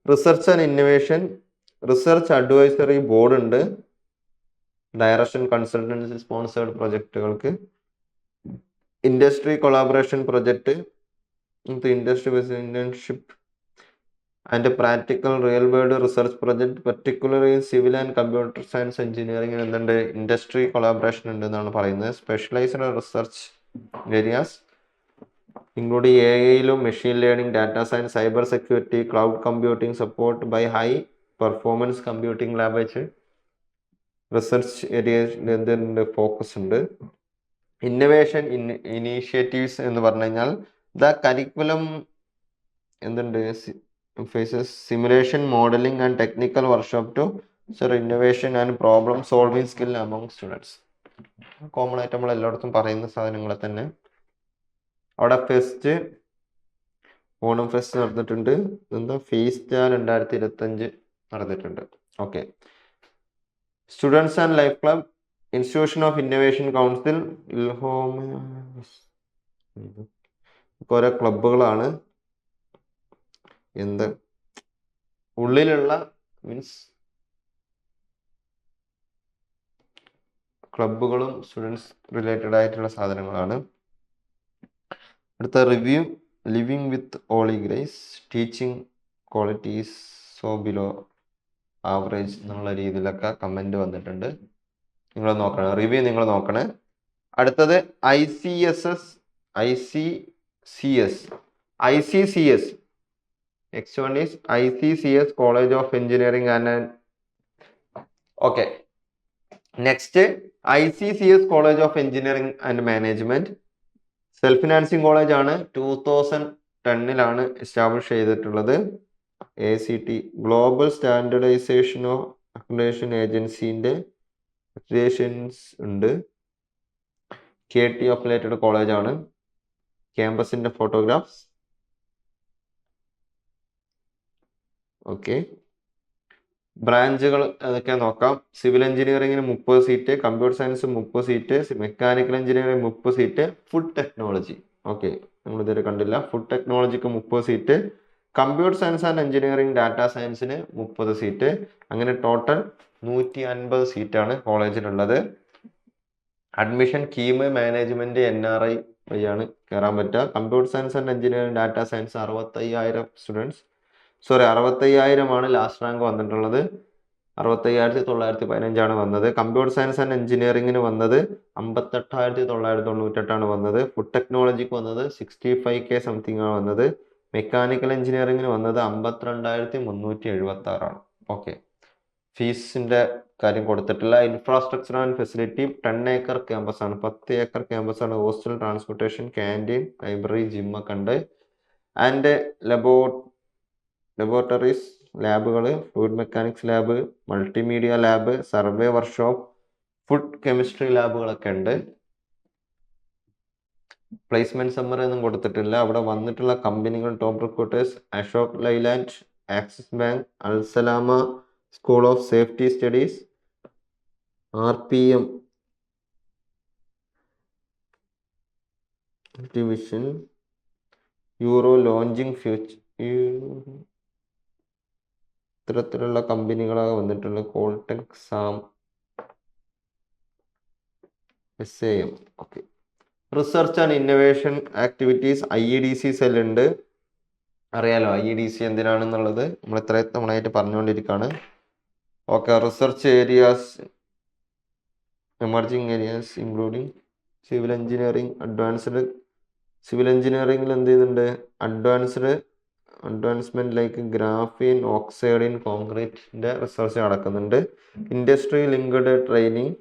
Research and innovation, research advisory board ഉണ്ട്. ഡയറക്ഷൻ കൺസൾട്ടൻസി സ്പോൺസേർഡ് പ്രൊജക്റ്റുകൾക്ക്. Industry collaboration project, industry based internship, and practical real world research project particularly civil and computer science engineering എന്തുണ്ട് industry collaboration ഉണ്ട് എന്നാണ് പറയുന്നത്. Specialised research areas including എഐയിലും machine learning, data science, cyber security, cloud computing, support by high performance computing lab വെച്ച് research ഏരിയയിൽ എന്തുണ്ട് focus ഉണ്ട്. Innovation initiatives എന്ന് പറഞ്ഞു കഴിഞ്ഞാൽ ദ കരിക്കുലം എന്തുണ്ട് faces simulation modelling and technical workshop to innovation and problem solving skill among students. Common ആയിട്ട് നമ്മൾ എല്ലായിടത്തും പറയുന്ന സാധനങ്ങളെ തന്നെ. അവിടെ ഫെസ്റ്റ് ഓണം ഫെസ്റ്റ് നടന്നിട്ടുണ്ട്. എന്താ ഫീസ്റ്റ 2025 നടന്നിട്ടുണ്ട്. Okay. Students and life club, institution of innovation council, ഇൽഹോം, ഓരോ ക്ലബുകളാണ്. എന്ത് ഉള്ളിലുള്ള മീൻസ് ക്ലബുകളും സ്റ്റുഡൻസ് റിലേറ്റഡ് ആയിട്ടുള്ള സാധനങ്ങളാണ്. അടുത്ത review, living with Holy Grace, teaching qualities so below average എന്നുള്ള രീതിയിലൊക്കെ കമൻറ്റ് വന്നിട്ടുണ്ട്. നിങ്ങൾ നോക്കണം, റിവ്യൂ നിങ്ങൾ നോക്കണേ. അടുത്തത് ICSS, ICCS. Next one is ICCS College of Engineering and okay. Next ICCS College of Engineering and Management self financing college ആണ്. 2010 establish ചെയ്തിട്ടുള്ളത്. ACT global standardisation of accreditation ഏജൻസിന്റെ അക്രഡിറ്റേഷൻസ് ഉണ്ട്. KT അഫിലിയേറ്റഡ് കോളേജ് ആണ്. ക്യാമ്പസിന്റെ photographs. Okay. ബ്രാഞ്ചുകൾ ഏതൊക്കെ നോക്കാം. Civil എഞ്ചിനീയറിംഗിന് 30 seat, computer science 30 seat, mechanical engineering 30 seat, food technology okay നമ്മൾ ഇതുവരെ കണ്ടില്ല, ഫുഡ് ടെക്നോളജിക്ക് 30 seat, computer science and engineering data സയൻസിന് 30 സീറ്റ്. അങ്ങനെ ടോട്ടൽ 150 സീറ്റാണ് കോളേജിലുള്ളത്. അഡ്മിഷൻ കീം മാനേജ്മെന്റ് NRI വഴിയാണ് കയറാൻ പറ്റുക. Computer science and engineering data science 65,000 students 65,000 last rank വന്നിട്ടുള്ളത്. 65,915 വന്നത്. കമ്പ്യൂട്ടർ സയൻസ് ആൻഡ് എഞ്ചിനീയറിംഗിന് വന്നത് 58,998 വന്നത്. ഫുഡ് ടെക്നോളജിക്ക് വന്നത് 65K സംതിങ് ആണ് വന്നത്. മെക്കാനിക്കൽ എഞ്ചിനീയറിംഗിന് വന്നത് 52,376 ഓക്കെ. ഫീസിന്റെ കാര്യം കൊടുത്തിട്ടില്ല. Infrastructure and facility 10 acre campus ആണ്, 10 ഏക്കർ ക്യാമ്പസ് ആണ്. ഹോസ്റ്റൽ, ട്രാൻസ്പോർട്ടേഷൻ, ക്യാൻറ്റീൻ, ലൈബ്രറി, ജിമ്മൊക്കെ ഉണ്ട്. ആൻഡ് ലബോറട്ടറീസ് ലാബുകൾ, fluid mechanics lab, multimedia lab, survey workshop, food chemistry ലാബുകളൊക്കെ ഉണ്ട്. പ്ലേസ്മെന്റ് സമ്മറി ഒന്നും കൊടുത്തിട്ടില്ല. അവിടെ വന്നിട്ടുള്ള കമ്പനികൾ top recruiters Ashok Leyland, Axis bank, Al Salama school of safety studies, RPM division, euro launching future, ഇത്തരത്തിലുള്ള കമ്പനികളാണ് വന്നിട്ടുള്ളത്. കോൾടെക്, SAM, SAM okay. Research and innovation activities IEDC cell ഉണ്ട്. അറിയാലോ IEDC എന്തിനാണെന്നുള്ളത് നമ്മൾ ഇത്ര തവണയായിട്ട് പറഞ്ഞുകൊണ്ടിരിക്കുകയാണ്. Okay. Research areas, emerging areas including civil engineering, advanced. Civil എഞ്ചിനീയറിംഗിൽ എന്ത് ചെയ്യുന്നുണ്ട്, advancement like graphene, oxide in കോൺക്രീറ്റിന്റെ റിസർച്ച് നടക്കുന്നുണ്ട്. ഇൻഡസ്ട്രി ലിങ്ക്ഡ് ട്രെയിനിങ്,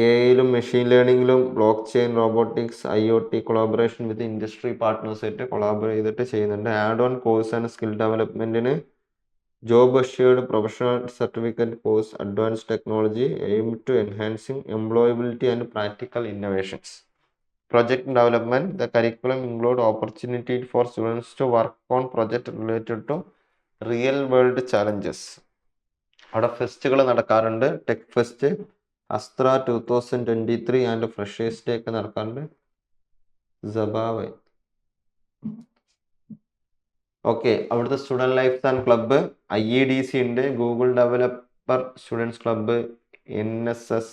AIയിലും മെഷീൻ ലേണിംഗിലും, blockchain, robotics, IoT collaboration with industry partners ആയിട്ട് കൊളാബറേറ്റ് ചെയ്തിട്ട് ചെയ്യുന്നുണ്ട്. Add on course and skill ഡെവലപ്മെന്റിന് job assured professional certificate course, advance technology aim to enhancing employability and practical innovations. Project development, the curriculum include opportunity for students to work on project related to real world challenges. അവിടെ ഫെസ്റ്റുകൾ നടക്കാറുണ്ട്. Tech fest, Astra 2023 and freshers day ഒക്കെ നടക്കാറുണ്ട്. സബാവെ okay. അവിടുത്തെ student life and club, IEDC ഉണ്ട്, Google developer students club, NSS,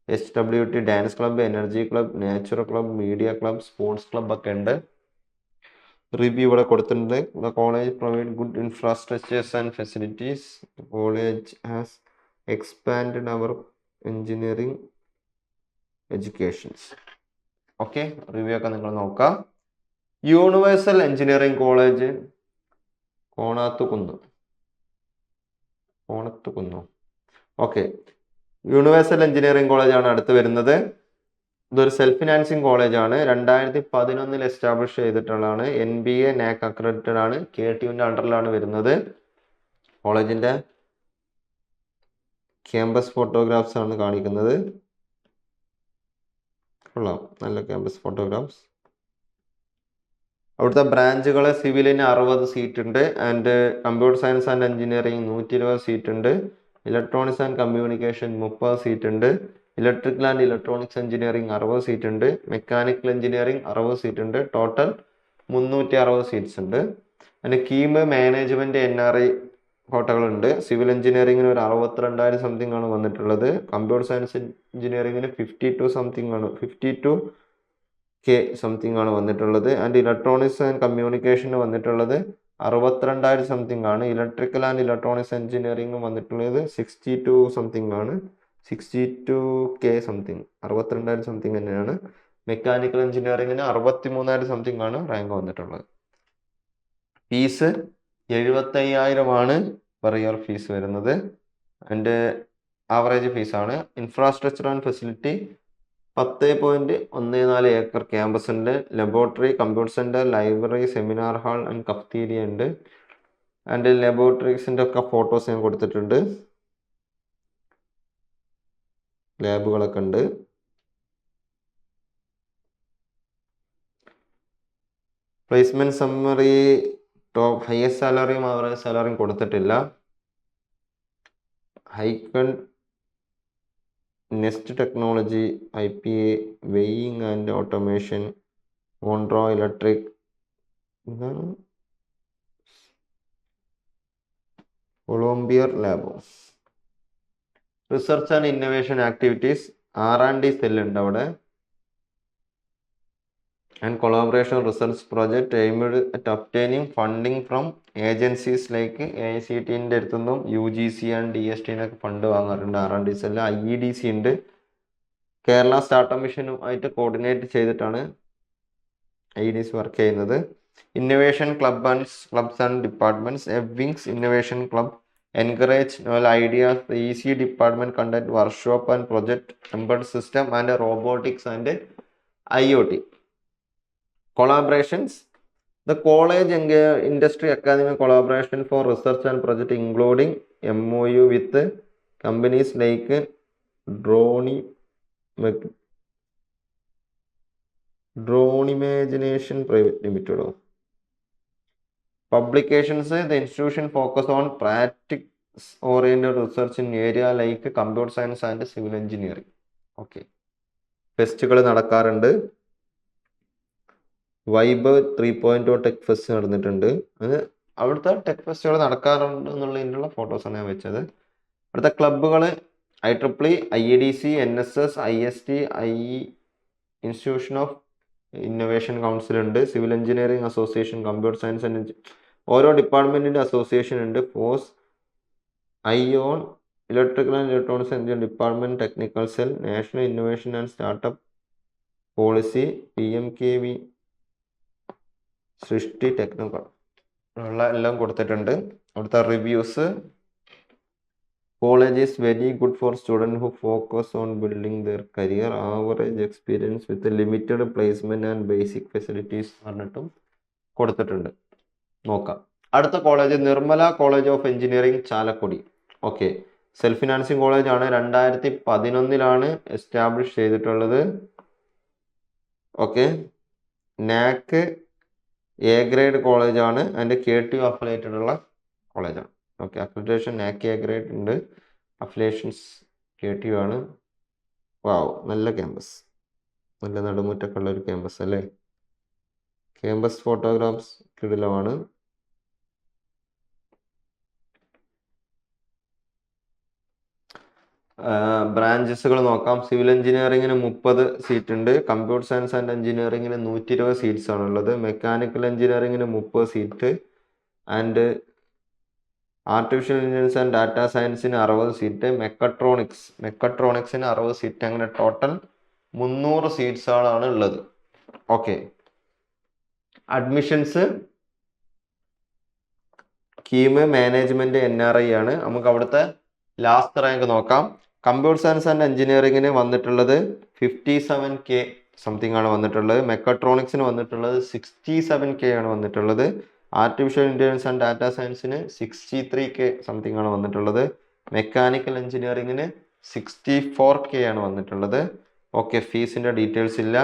HWT dance club, energy club, nature club, media club, sports club ഒക്കെ ഉണ്ട്. റിവ്യൂ ഇവിടെ കൊടുത്തിട്ടുണ്ട്. The college provide good infrastructures and facilities. College has expanded our engineering educations. Okay, review ഒക്കെ നിങ്ങൾ നോക്കാം. Universal engineering college Konathukunnu. Okay, universal engineering കോളേജാണ് അടുത്ത് വരുന്നത്. ഇതൊരു സെൽഫ് ഫിനാൻസിങ് കോളേജാണ്. 2011 എസ്റ്റാബ്ലിഷ് ചെയ്തിട്ടുള്ളതാണ്. NBA NAC അക്രഡിറ്റഡ് ആണ്. KTUവിൻ്റെ അണ്ടറിലാണ് വരുന്നത്. കോളേജിൻ്റെ ക്യാമ്പസ് ഫോട്ടോഗ്രാഫ്സ് ആണ് കാണിക്കുന്നത്. കൊള്ളാം, നല്ല ക്യാമ്പസ് ഫോട്ടോഗ്രാഫ്സ്. അവിടുത്തെ ബ്രാഞ്ചുകൾ സിവിലിന് 60 സീറ്റ് ഉണ്ട്. And computer science and engineering 120 seat ഉണ്ട്. ഇലക്ട്രോണിക്സ് ആൻഡ് കമ്മ്യൂണിക്കേഷൻ 30 സീറ്റ് ഉണ്ട്. Electrical and electronics engineering 60 seat ഉണ്ട്. മെക്കാനിക്കൽ എഞ്ചിനീയറിംഗ് 60 സീറ്റ് ഉണ്ട്. ടോട്ടൽ 360 സീറ്റ്സ് ഉണ്ട്. അതിന് കീം മാനേജ്മെന്റ് NRI കോട്ടകളുണ്ട്. സിവിൽ എഞ്ചിനീയറിംഗിന് ഒരു 62,000 സംതിങ് ആണ് വന്നിട്ടുള്ളത്. കമ്പ്യൂട്ടർ സയൻസ് എഞ്ചിനീയറിംഗിന് 52K സംതിങ് ആണ് വന്നിട്ടുള്ളത്. ആൻഡ് ഇലക്ട്രോണിക്സ് ആൻഡ് കമ്മ്യൂണിക്കേഷന് വന്നിട്ടുള്ളത് 62,000 സംതിങ് ആണ്. ഇലക്ട്രിക്കൽ ആൻഡ് ഇലക്ട്രോണിക്സ് എഞ്ചിനീയറിംഗ് വന്നിട്ടുള്ളത് 62 സംതിങ് ആണ്. 62K സംതിങ്, 62,000 സംതിങ് തന്നെയാണ്. മെക്കാനിക്കൽ എഞ്ചിനീയറിംഗിന് 63,000 സംതിങ് ആണ് റാങ്ക് വന്നിട്ടുള്ളത്. ഫീസ് 75,000 ആണ് പെർ ഇയർ ഫീസ് വരുന്നത്. ആൻഡ് ആവറേജ് ഫീസാണ്. Infrastructure and facility 10.14 acre campus ഉണ്ട്. Laboratory, computer centre, library, seminar hall and cafeteria ഉണ്ട്. ആൻഡ് ലബോറട്ടറീസിൻ്റെ ഒക്കെ ഫോട്ടോസ് ഞാൻ കൊടുത്തിട്ടുണ്ട്. ലാബുകളൊക്കെ ഉണ്ട്. പ്ലേസ്മെന്റ് സമ്മറി, ടോപ്പ് ഹയസ്റ്റ് സാലറിയും ആവറേജ് സാലറിയും കൊടുത്തിട്ടില്ല. ഹൈക്കൺ nest technology, IPA, weighing and automation, മോൺട്രോ ഇലക്ട്രിക്, കൊളംബിയർ lab. Research and innovation activities, R&D cell ഉണ്ട് അവിടെ. And collaboration research project aimed at obtaining funding from agencies like AICTEൻ്റെ അടുത്തുനിന്നും UGC ആൻഡ് DSTനൊക്കെ ഫണ്ട് വാങ്ങാറുണ്ട്. R&D cell. IEDC ഉണ്ട്. Kerala startup മിഷനുമായിട്ട് കോർഡിനേറ്റ് ചെയ്തിട്ടാണ് IEDC വർക്ക് ചെയ്യുന്നത്. Innovation clubs and departments, wings innovation club encourage novel ideas. The EC department conduct workshop and project embedded system and robotics and IoT. Collaborations. The college industry academy collaboration for research and project including MOU with companies like Drone Imagination Private Limited. Publications, the institution focus on practice oriented research in area like computer science and civil engineering. Okay. ഫെസ്റ്റുകൾ നടക്കാറുണ്ട്. Vibe 3.0 tech fest നടന്നിട്ടുണ്ട്. അത് അവിടുത്തെ tech ഫെസ്റ്റുകൾ നടക്കാറുണ്ട് എന്നുള്ളതിനുള്ള ഫോട്ടോസാണ് ഞാൻ വെച്ചത്. അവിടുത്തെ ക്ലബ്ബുകൾ IEEE, IEDC, NSS, IST, IE, institution of innovation council ഉണ്ട്. Civil engineering association, computer science and ഓരോ ഡിപ്പാർട്ട്മെന്റിന്റെ അസോസിയേഷൻ ഉണ്ട്. Force, ION, electrical and electronics engineering department, technical cell, national innovation and startup policy, PMKV, Srishti, technical ഉള്ള എല്ലാം കൊടുത്തിട്ടുണ്ട്. അവിടുത്തെ reviews, college is very good for student who focus on building their career, average experience with limited placement and basic facilities പറഞ്ഞിട്ടും കൊടുത്തിട്ടുണ്ട്. നോക്കാം. അടുത്ത college Nirmala college of engineering, Chalakudy. Okay, self financing college ആണ്. 2011 establish ചെയ്തിട്ടുള്ളത്. Okay, NAC A grade college ആണ്. And KTU affiliated ഉള്ള കോളേജാണ്. Okay, affiliation NAC A grade ഉണ്ട്. അഫിലിയേഷൻസ് KTU ആണ്. വാവ്, നല്ല ക്യാമ്പസ്, നല്ല നടുമുറ്റൊക്കെ ഉള്ള ഒരു ക്യാമ്പസ് അല്ലേ. ക്യാമ്പസ് ഫോട്ടോഗ്രാഫ്സ് കിടിലമാണ്. ബ്രാഞ്ചസുകൾ നോക്കാം. സിവിൽ എഞ്ചിനീയറിംഗിന് 30 സീറ്റ് ഉണ്ട്. കമ്പ്യൂട്ടർ സയൻസ് ആൻഡ് എഞ്ചിനീയറിംഗിന് 120 സീറ്റ്സ് ആണുള്ളത്. മെക്കാനിക്കൽ എഞ്ചിനീയറിംഗിന് 30 seat and artificial intelligence and data സയൻസിന് 60 സീറ്റ്. മെക്കട്രോണിക്സിന് 60 സീറ്റ്. അങ്ങനെ ടോട്ടൽ 300 സീറ്റ്സുകളാണ് ഉള്ളത്. Okay, admissions KEAM management NRI ആണ്. നമുക്ക് അവിടുത്തെ ലാസ്റ്റ് റാങ്ക് നോക്കാം. കമ്പ്യൂട്ടർ സയൻസ് ആൻഡ് എഞ്ചിനീയറിംഗിന് വന്നിട്ടുള്ളത് 57K സംതിങ് ആണ് വന്നിട്ടുള്ളത്. മെക്കട്രോണിക്സിന് വന്നിട്ടുള്ളത് 67K ആണ് വന്നിട്ടുള്ളത്. ആർട്ടിഫിഷ്യൽ ഇന്റലിജൻസ് ആൻഡ് ഡാറ്റാ സയൻസിന് 63K സംതിങ് ആണ് വന്നിട്ടുള്ളത്. മെക്കാനിക്കൽ എഞ്ചിനീയറിംഗിന് 64K ആണ് വന്നിട്ടുള്ളത്. ഓക്കെ, ഫീസിന്റെ ഡീറ്റെയിൽസ് ഇല്ല.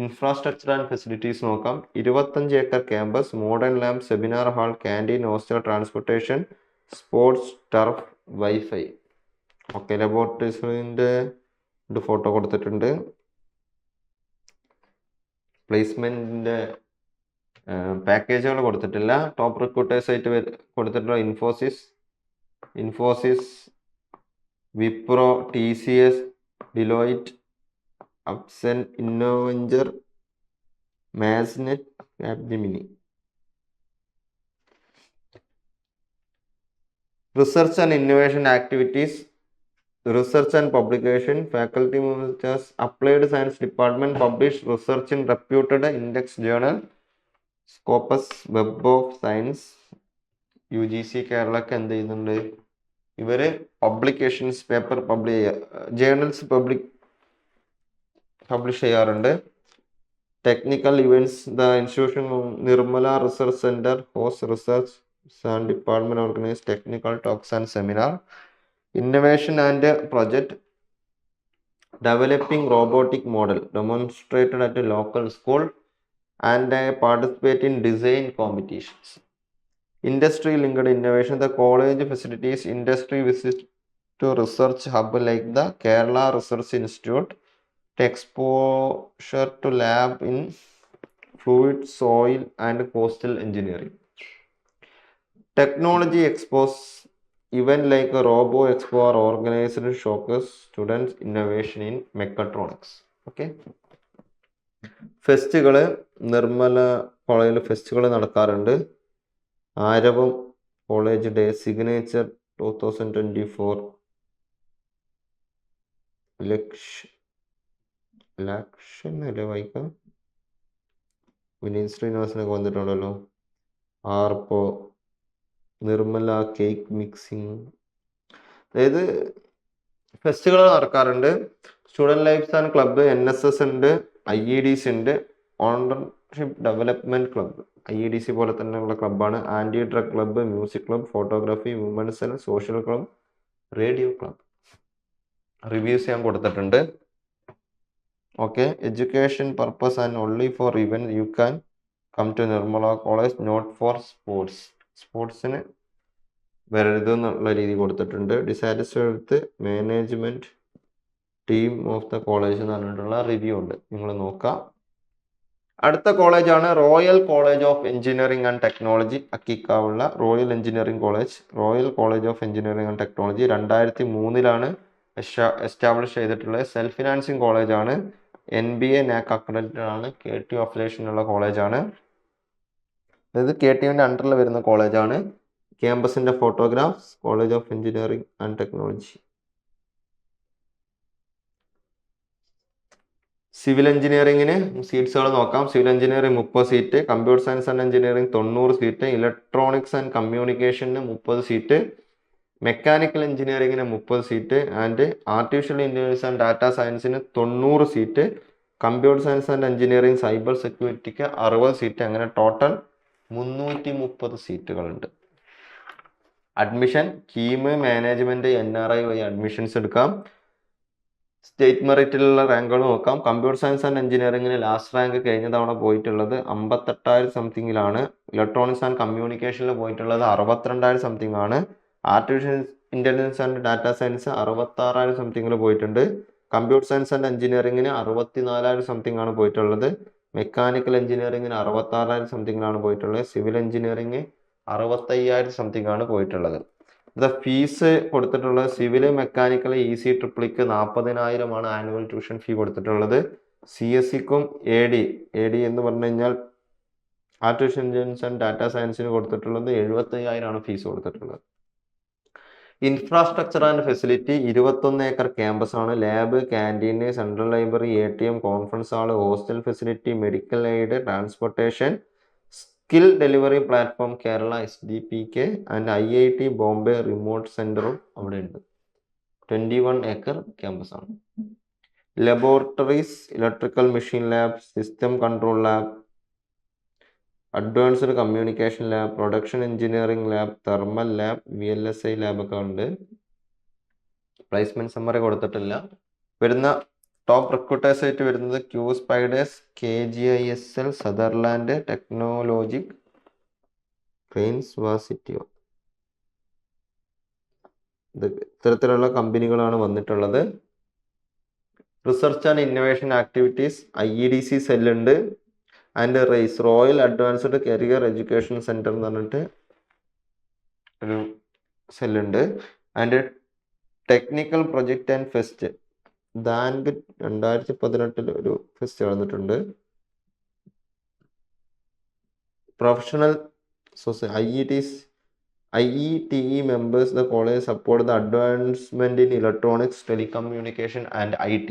ഇൻഫ്രാസ്ട്രക്ചർ ആൻഡ് ഫെസിലിറ്റീസ് നോക്കാം. 25 acre campus, modern lab, seminar hall, canteen, hostel, transportation, sports, turf, wifi. Okay, ലബോറട്ടറീസിന്റെ ഫോട്ടോ കൊടുത്തിട്ടുണ്ട്. പ്ലേസ്മെന്റിന്റെ പാക്കേജുകൾ കൊടുത്തിട്ടില്ല. ടോപ്പ് റിക്രൂട്ടേഴ്സ് ആയിട്ട് കൊടുത്തിട്ടുള്ള ഇൻഫോസിസ്, വിപ്രോ, TCS, ഡിലോയിറ്റ്, അപ്സൻ, ഇന്നോവെഞ്ചർ, മാസ്നെറ്റ്, Capgemini. Research and innovation activities, research and publication, faculty members, applied science department publish research in reputed index journal, Scopus Web of Science. UGC കേരളക്ക് എന്ത് ചെയ്യുന്നുണ്ട്? ഇവര് പബ്ലിക്കേഷൻസ് പേപ്പർ ജേർണൽസ് പബ്ലിഷ് ചെയ്യാറുണ്ട്. Technical events, the institution Nirmala research centre host research and department organise technical talks and seminar. Innovation and project, developing robotic model demonstrated at a local school and participate in design competitions. Industry linked innovation, the college facilities industry visit to research hub like the Kerala Research Institute, exposure to lab in fluid, soil and coastal engineering. Technology expos event like a robo expo or organized showcase students innovation in mechatronics. Okay, ഫെസ്റ്റുകൾ നിർമ്മല കോളേജിൽ ഫെസ്റ്റുകൾ നടക്കാറുണ്ട്. ആരവം college day, signature 2024, ലക്ഷൻ അല്ലേ വായിക്കാം. വിനീത് ശ്രീനിവാസനൊക്കെ വന്നിട്ടുണ്ടല്ലോ. ആർപ്പോ, Nirmala cake mixing. അതായത് ഫെസ്റ്റുകൾ നടക്കാറുണ്ട്. Student life and club, NSS ഉണ്ട്, IEDC ഉണ്ട്, ഓണ്ടർഷിപ്പ് ഡെവലപ്മെന്റ് ക്ലബ്ബ്. IEDC പോലെ തന്നെയുള്ള ക്ലബ്ബാണ്. Anti drug club, music club, photography, women's cell, social club, radio club. Reviews ഞാൻ കൊടുത്തിട്ടുണ്ട്. Okay, education purpose and only for event you can come to Nirmala college, not for sports. സ്പോർട്സിന് വരരുത് എന്നുള്ള രീതി കൊടുത്തിട്ടുണ്ട്. Dissatisfied with management team of the college എന്ന് പറഞ്ഞിട്ടുള്ള review ഉണ്ട്, നിങ്ങൾ നോക്കാം. അടുത്ത കോളേജാണ് royal college of engineering and technology, അക്കിക്കാവുള്ള royal engineering college. Royal college of engineering and technology 2003 establish ചെയ്തിട്ടുള്ളത്. സെൽഫ് ഫിനാൻസിങ് കോളേജാണ്. NBA NAC അക്രഡിറ്റഡ് ആണ്. KT അഫിലിയേഷൻ ഉള്ള കോളേജാണ്. അതായത് KTUവിൻ്റെ അണ്ടറിൽ വരുന്ന കോളേജാണ്. ക്യാമ്പസിന്റെ photographs, college of engineering and technology. Civil എഞ്ചിനീയറിംഗിന് സീറ്റ്സുകൾ നോക്കാം. Civil engineering 30 seat, computer science and engineering 90 seat, electronics and കമ്മ്യൂണിക്കേഷന് 30 സീറ്റ്, മെക്കാനിക്കൽ എഞ്ചിനീയറിംഗിന് 30 seat and artificial intelligence and data സയൻസിന് 90 seat, computer science and engineering cyber സെക്യൂരിറ്റിക്ക് 60 seat. അങ്ങനെ total 330 സീറ്റുകളുണ്ട്. Admission KEAM management NRI വഴി admissions എടുക്കാം. സ്റ്റേറ്റ് മെറിറ്റിലുള്ള റാങ്കുകൾ നോക്കാം. കമ്പ്യൂട്ടർ സയൻസ് ആൻഡ് എഞ്ചിനീയറിംഗിന് ലാസ്റ്റ് റാങ്ക് കഴിഞ്ഞ തവണ പോയിട്ടുള്ളത് 58,000 സംതിങ്ങിലാണ്. ഇലക്ട്രോണിക്സ് ആൻഡ് കമ്മ്യൂണിക്കേഷനിൽ പോയിട്ടുള്ളത് 62,000 സംതിങ് ആണ്. Artificial intelligence and data science 66,000 സംതിങ്ങിൽ പോയിട്ടുണ്ട്. കമ്പ്യൂട്ടർ സയൻസ് ആൻഡ് എഞ്ചിനീയറിംഗിന് 64,000 സംതിങ് ആണ് പോയിട്ടുള്ളത്. മെക്കാനിക്കൽ എഞ്ചിനീയറിംഗിന് 66,000 സംതിങ്ങിലാണ് പോയിട്ടുള്ളത്. സിവിൽ എഞ്ചിനീയറിംഗ് 65,000 സംതിങ് ആണ് പോയിട്ടുള്ളത്. ഫീസ് കൊടുത്തിട്ടുള്ളത് സിവിൽ മെക്കാനിക്കൽ EC ട്രിപ്പിളിക്ക് 40,000 ആനുവൽ ട്യൂഷൻ ഫീ കൊടുത്തിട്ടുള്ളത്. CSEക്കും AD എന്ന് പറഞ്ഞു കഴിഞ്ഞാൽ ആർട്ടിഫിഷ്യൽ ഇന്റലിജൻസ് ആൻഡ് ഡാറ്റാ സയൻസിന് കൊടുത്തിട്ടുള്ളത് 75,000 ഫീസ് കൊടുത്തിട്ടുള്ളത്. Infrastructure and facility 21 acre campus ആണ്. Lab, canteen, central library, ATM, conference hall, hostel facility, medical aid, transportation, skill delivery platform, Kerala SDPK ആൻഡ് IIT ബോംബെ റിമോട്ട് സെന്ററും അവിടെ ഉണ്ട്. 21 ഏക്കർ ക്യാമ്പസ് ആണ്. Laboratories, electrical machine lab, system control lab, advanced communication lab, production engineering lab, thermal lab, VLSI ലാബൊക്കെ ഉണ്ട്. Placement summary കൊടുത്തിട്ടില്ല. വരുന്ന top recruiters ആയിട്ട് വരുന്നത് Q-Spiders, KGISL, സദർലാൻഡ് ടെക്നോളോജിക്, ട്രെയിൻസ് വാസിറ്റിയോ, ഇത്തരത്തിലുള്ള കമ്പനികളാണ് വന്നിട്ടുള്ളത്. Research and innovation activities IEDC സെല്ലുണ്ട്. And royal advanced career education centre എന്ന് പറഞ്ഞിട്ട് ഒരു സെല്ലുണ്ട്. And technical project and fest, ദാൻഗ് 2018 ഒരു ഫെസ്റ്റ് വന്നിട്ടുണ്ട്. Professional IETE members, the college support the advancement in electronics, telecommunication and IT.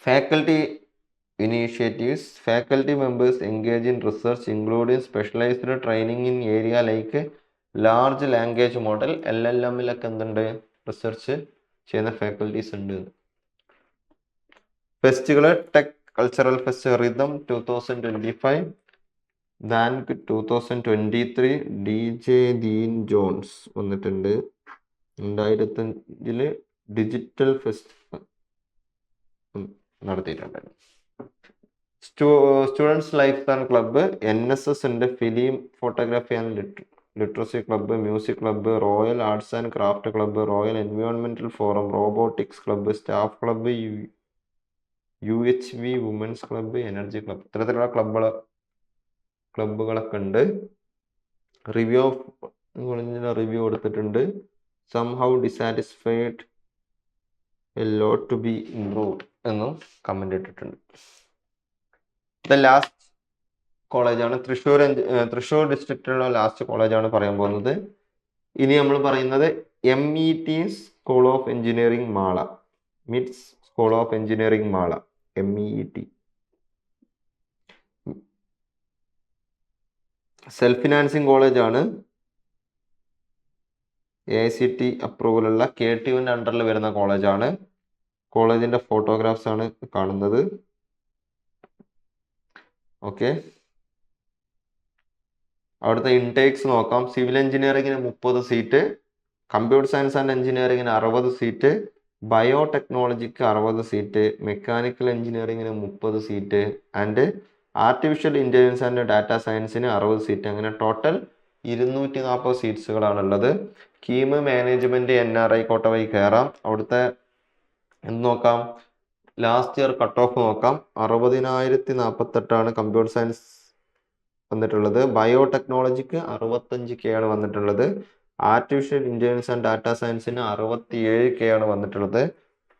Faculty initiatives, faculty members engage in research including specialized training in area like large language model, LLM എന്തുണ്ട് research ചെയ്യുന്ന faculties ഉണ്ട്. ഫെസ്റ്റുകൾ tech cultural fest rhythm 2025, ദാൻഗ് 2023, DJ Dean Jones വന്നിട്ടുണ്ട്. 2005 digital fest നടത്തിയിട്ടുണ്ടായിരുന്നു. Students life and club, NSS ഉണ്ട്, film photography and literacy club, music club, royal arts and craft club, royal എൻവയോൺമെന്റൽ forum, robotics club, staff club, UHV women's club, energy club, ഇത്തരത്തിലുള്ള ക്ലബ്ബുകളൊക്കെ ഉണ്ട്. Review കൊടുത്തിട്ടുണ്ട്. Somehow dissatisfied, a lot to be improved എന്നും comment ഇട്ടിട്ടുണ്ട്. Last കോളേജാണ് Thrissur ഡിസ്ട്രിക്റ്റിലുള്ള last കോളേജാണ് പറയാൻ പോകുന്നത്. ഇനി നമ്മൾ പറയുന്നത് MET school of engineering Mala, midst school of engineering Mala, MET. Self financing കോളേജാണ്. AICT അപ്രൂവലുള്ള KTUവിൻ്റെ അണ്ടറിൽ വരുന്ന കോളേജാണ്. കോളേജിന്റെ ഫോട്ടോഗ്രാഫ്സ് ആണ് കാണുന്നത്. ഓക്കെ, അവിടുത്തെ ഇൻടേക്സ് നോക്കാം. സിവിൽ എഞ്ചിനീയറിംഗിന് 30 സീറ്റ്, കമ്പ്യൂട്ടർ സയൻസ് ആൻഡ് എഞ്ചിനീയറിംഗിന് 60 സീറ്റ്, ബയോടെക്നോളജിക്ക് 60 സീറ്റ്, മെക്കാനിക്കൽ എഞ്ചിനീയറിംഗിന് 30 seat and artificial intelligence and data സയൻസിന് 60 സീറ്റ്. അങ്ങനെ ടോട്ടൽ 240 സീറ്റ്സുകളാണുള്ളത്. കീം മാനേജ്മെന്റ് NRI കോട്ട വഴി കയറാം. അവിടുത്തെ എന്ത് നോക്കാം, ലാസ്റ്റ് ഇയർ കട്ട് ഓഫ് നോക്കാം. 60,048 കമ്പ്യൂട്ടർ സയൻസ് വന്നിട്ടുള്ളത്. ബയോടെക്നോളജിക്ക് 65K ആണ് വന്നിട്ടുള്ളത്. ആർട്ടിഫിഷ്യൽ ഇന്റലിജൻസ് ആൻഡ് ഡാറ്റാ സയൻസിന് 67K ആണ് വന്നിട്ടുള്ളത്.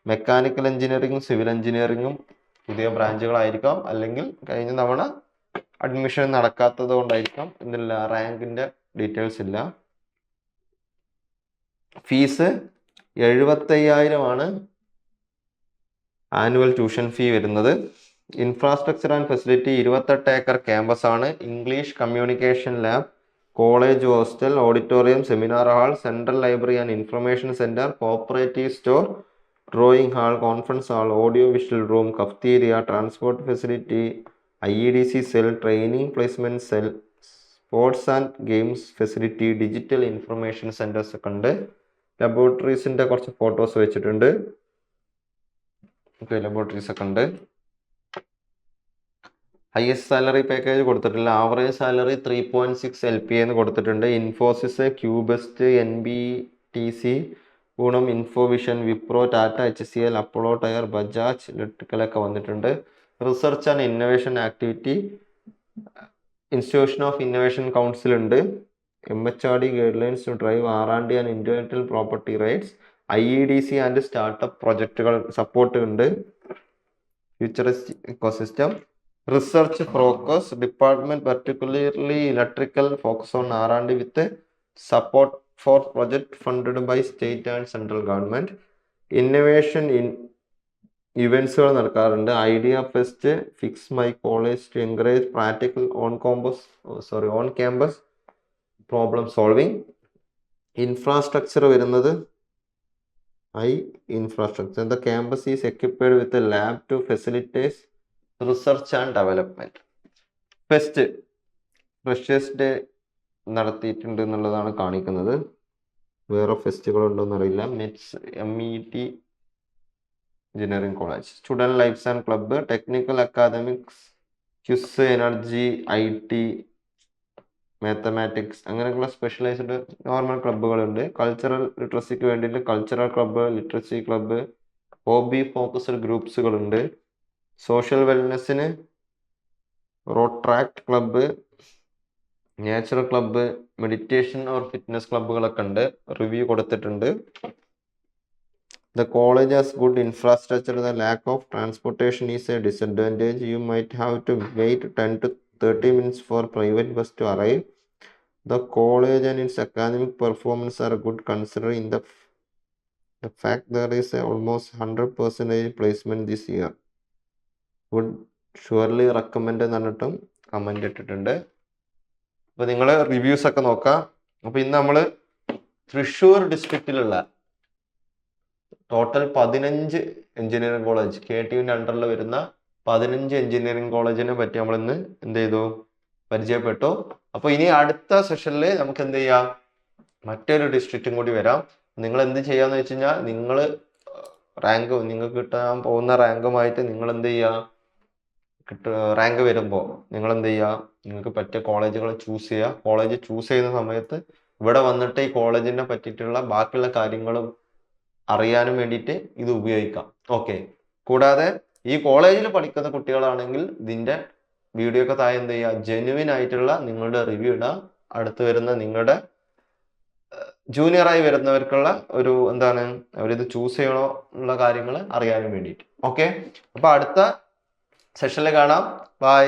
മെക്കാനിക്കൽ എഞ്ചിനീയറിംഗും സിവിൽ എഞ്ചിനീയറിംഗും പുതിയ ബ്രാഞ്ചുകളായിരിക്കാം, അല്ലെങ്കിൽ കഴിഞ്ഞ തവണ അഡ്മിഷൻ നടക്കാത്തത് കൊണ്ടായിരിക്കാം. ഇതില്ല, റാങ്കിന്റെ ഡീറ്റെയിൽസ് ഇല്ല. ഫീസ് 75,000 ആനുവൽ ട്യൂഷൻ ഫീ വരുന്നത്. Infrastructure and facility 28 acre campus ആണ്. English communication lab, college hostel, auditorium, seminar hall, central library and information centre, cooperative store, drawing hall, conference hall, audio visual room, cafeteria, transport facility, IEDC cell, training placement cell, sports and games facility, digital information centres ഒക്കെ ഉണ്ട്. ലബോറട്ടറീസിന്റെ കുറച്ച് photos വെച്ചിട്ടുണ്ട്. Laboratories ഒക്കെ ഉണ്ട്. Highest salary package കൊടുത്തിട്ടില്ല. Average salary 3.6 LPA എന്ന് കൊടുത്തിട്ടുണ്ട്. ഇൻഫോസിസ്, ക്യൂബസ്റ്റ്, NBTC, ഗുണം, Infovision, Wipro, Tata, HCL, Apollo tyre, Bajaj ഇലക്ട്രിക്കലൊക്കെ വന്നിട്ടുണ്ട്. Research and innovation activity, institution of innovation council ഉണ്ട്. MHRD guidelines to drive R&D and intellectual property rights, IEDC and startup പ്രൊജക്റ്റുകൾ support ഉണ്ട്. Futuristic ecosystem, research focus department particularly electrical focus on R&D with support for project funded by state and central government. Innovation ഇവൻസുകൾ നടക്കാറുണ്ട്. Idea fest, fix my college to encourage practical on campus problem solving. Infrastructure വരുന്നത് infrastructure. The campus is equipped with lab to facilitate research and development. Fest freshers day നടത്തിയിട്ടുണ്ട് എന്നുള്ളതാണ് കാണിക്കുന്നത്. വേറെ ഫെസ്റ്റുകൾ ഉണ്ടോയെന്ന് അറിയില്ല. MET engineering college. Student lifes and club, technical academics, quiz, energy, IT, mathematics, അങ്ങനെയൊക്കെയുള്ള specialized normal ക്ലബ്ബുകളുണ്ട്. കൾച്ചറൽ ലിറ്ററസിക്ക് വേണ്ടിയിട്ട് cultural club, literacy club, hobby focused ഗ്രൂപ്പ്സുകളുണ്ട്. Social വെൽനെസ്സിന് Rotaract club, natural club, meditation or fitness ക്ലബ്ബുകളൊക്കെ ഉണ്ട്. റിവ്യൂ കൊടുത്തിട്ടുണ്ട്. The college has good infrastructure. The lack of transportation is a disadvantage. You might have to wait 10 to 30 minutes for private bus to arrive. The college and its academic performance are good considering the fact there is almost 100% placement this year. Would surely recommend എന്നിട്ടും comment ഇട്ടിട്ടുണ്ട്. അപ്പോൾ നിങ്ങൾ reviews ഒക്കെ നോക്കാം. അപ്പോൾ ഇന്ന് നമ്മൾ Thrissur ഡിസ്ട്രിക്റ്റിലുള്ള total 15 engineering college, KTUവിൻ്റെ അണ്ടറിൽ വരുന്ന 15 എഞ്ചിനീയറിംഗ് കോളേജിനെ പറ്റി നമ്മൾ ഇന്ന് എന്ത് ചെയ്തു, പരിചയപ്പെട്ടു. അപ്പോൾ ഇനി അടുത്ത സെഷനിൽ നമുക്ക് എന്ത് ചെയ്യാം, മറ്റൊരു ഡിസ്ട്രിക്റ്റും കൂടി വരാം. നിങ്ങൾ എന്ത് ചെയ്യാന്ന് വെച്ച് കഴിഞ്ഞാൽ, നിങ്ങൾ നിങ്ങൾക്ക് കിട്ടാൻ പോകുന്ന റാങ്കുമായിട്ട് നിങ്ങൾ എന്ത് ചെയ്യുക, റാങ്ക് വരുമ്പോൾ നിങ്ങൾ എന്ത് ചെയ്യുക, നിങ്ങൾക്ക് പറ്റിയ കോളേജുകൾ ചൂസ് ചെയ്യുക. കോളേജ് ചൂസ് ചെയ്യുന്ന സമയത്ത് ഇവിടെ വന്നിട്ട് ഈ കോളേജിനെ പറ്റിയിട്ടുള്ള ബാക്കിയുള്ള കാര്യങ്ങളും അറിയാനും വേണ്ടിയിട്ട് ഇത് ഉപയോഗിക്കാം. ഓക്കെ. കൂടാതെ ഈ കോളേജിൽ പഠിക്കുന്ന കുട്ടികളാണെങ്കിൽ ഇതിൻ്റെ വീഡിയോ ഒക്കെ താഴെ എന്ത് ചെയ്യുക, ജെന്യുവിൻ ആയിട്ടുള്ള നിങ്ങളുടെ റിവ്യൂ ഇടുക. അടുത്ത് വരുന്ന നിങ്ങളുടെ ജൂനിയറായി വരുന്നവർക്കുള്ള ഒരു എന്താണ്, അവരിത് ചൂസ് ചെയ്യണോ ഉള്ള കാര്യങ്ങൾ അറിയാനും വേണ്ടിയിട്ട്. ഓക്കെ. അപ്പോൾ അടുത്ത സെഷനിൽ കാണാം. ബൈ.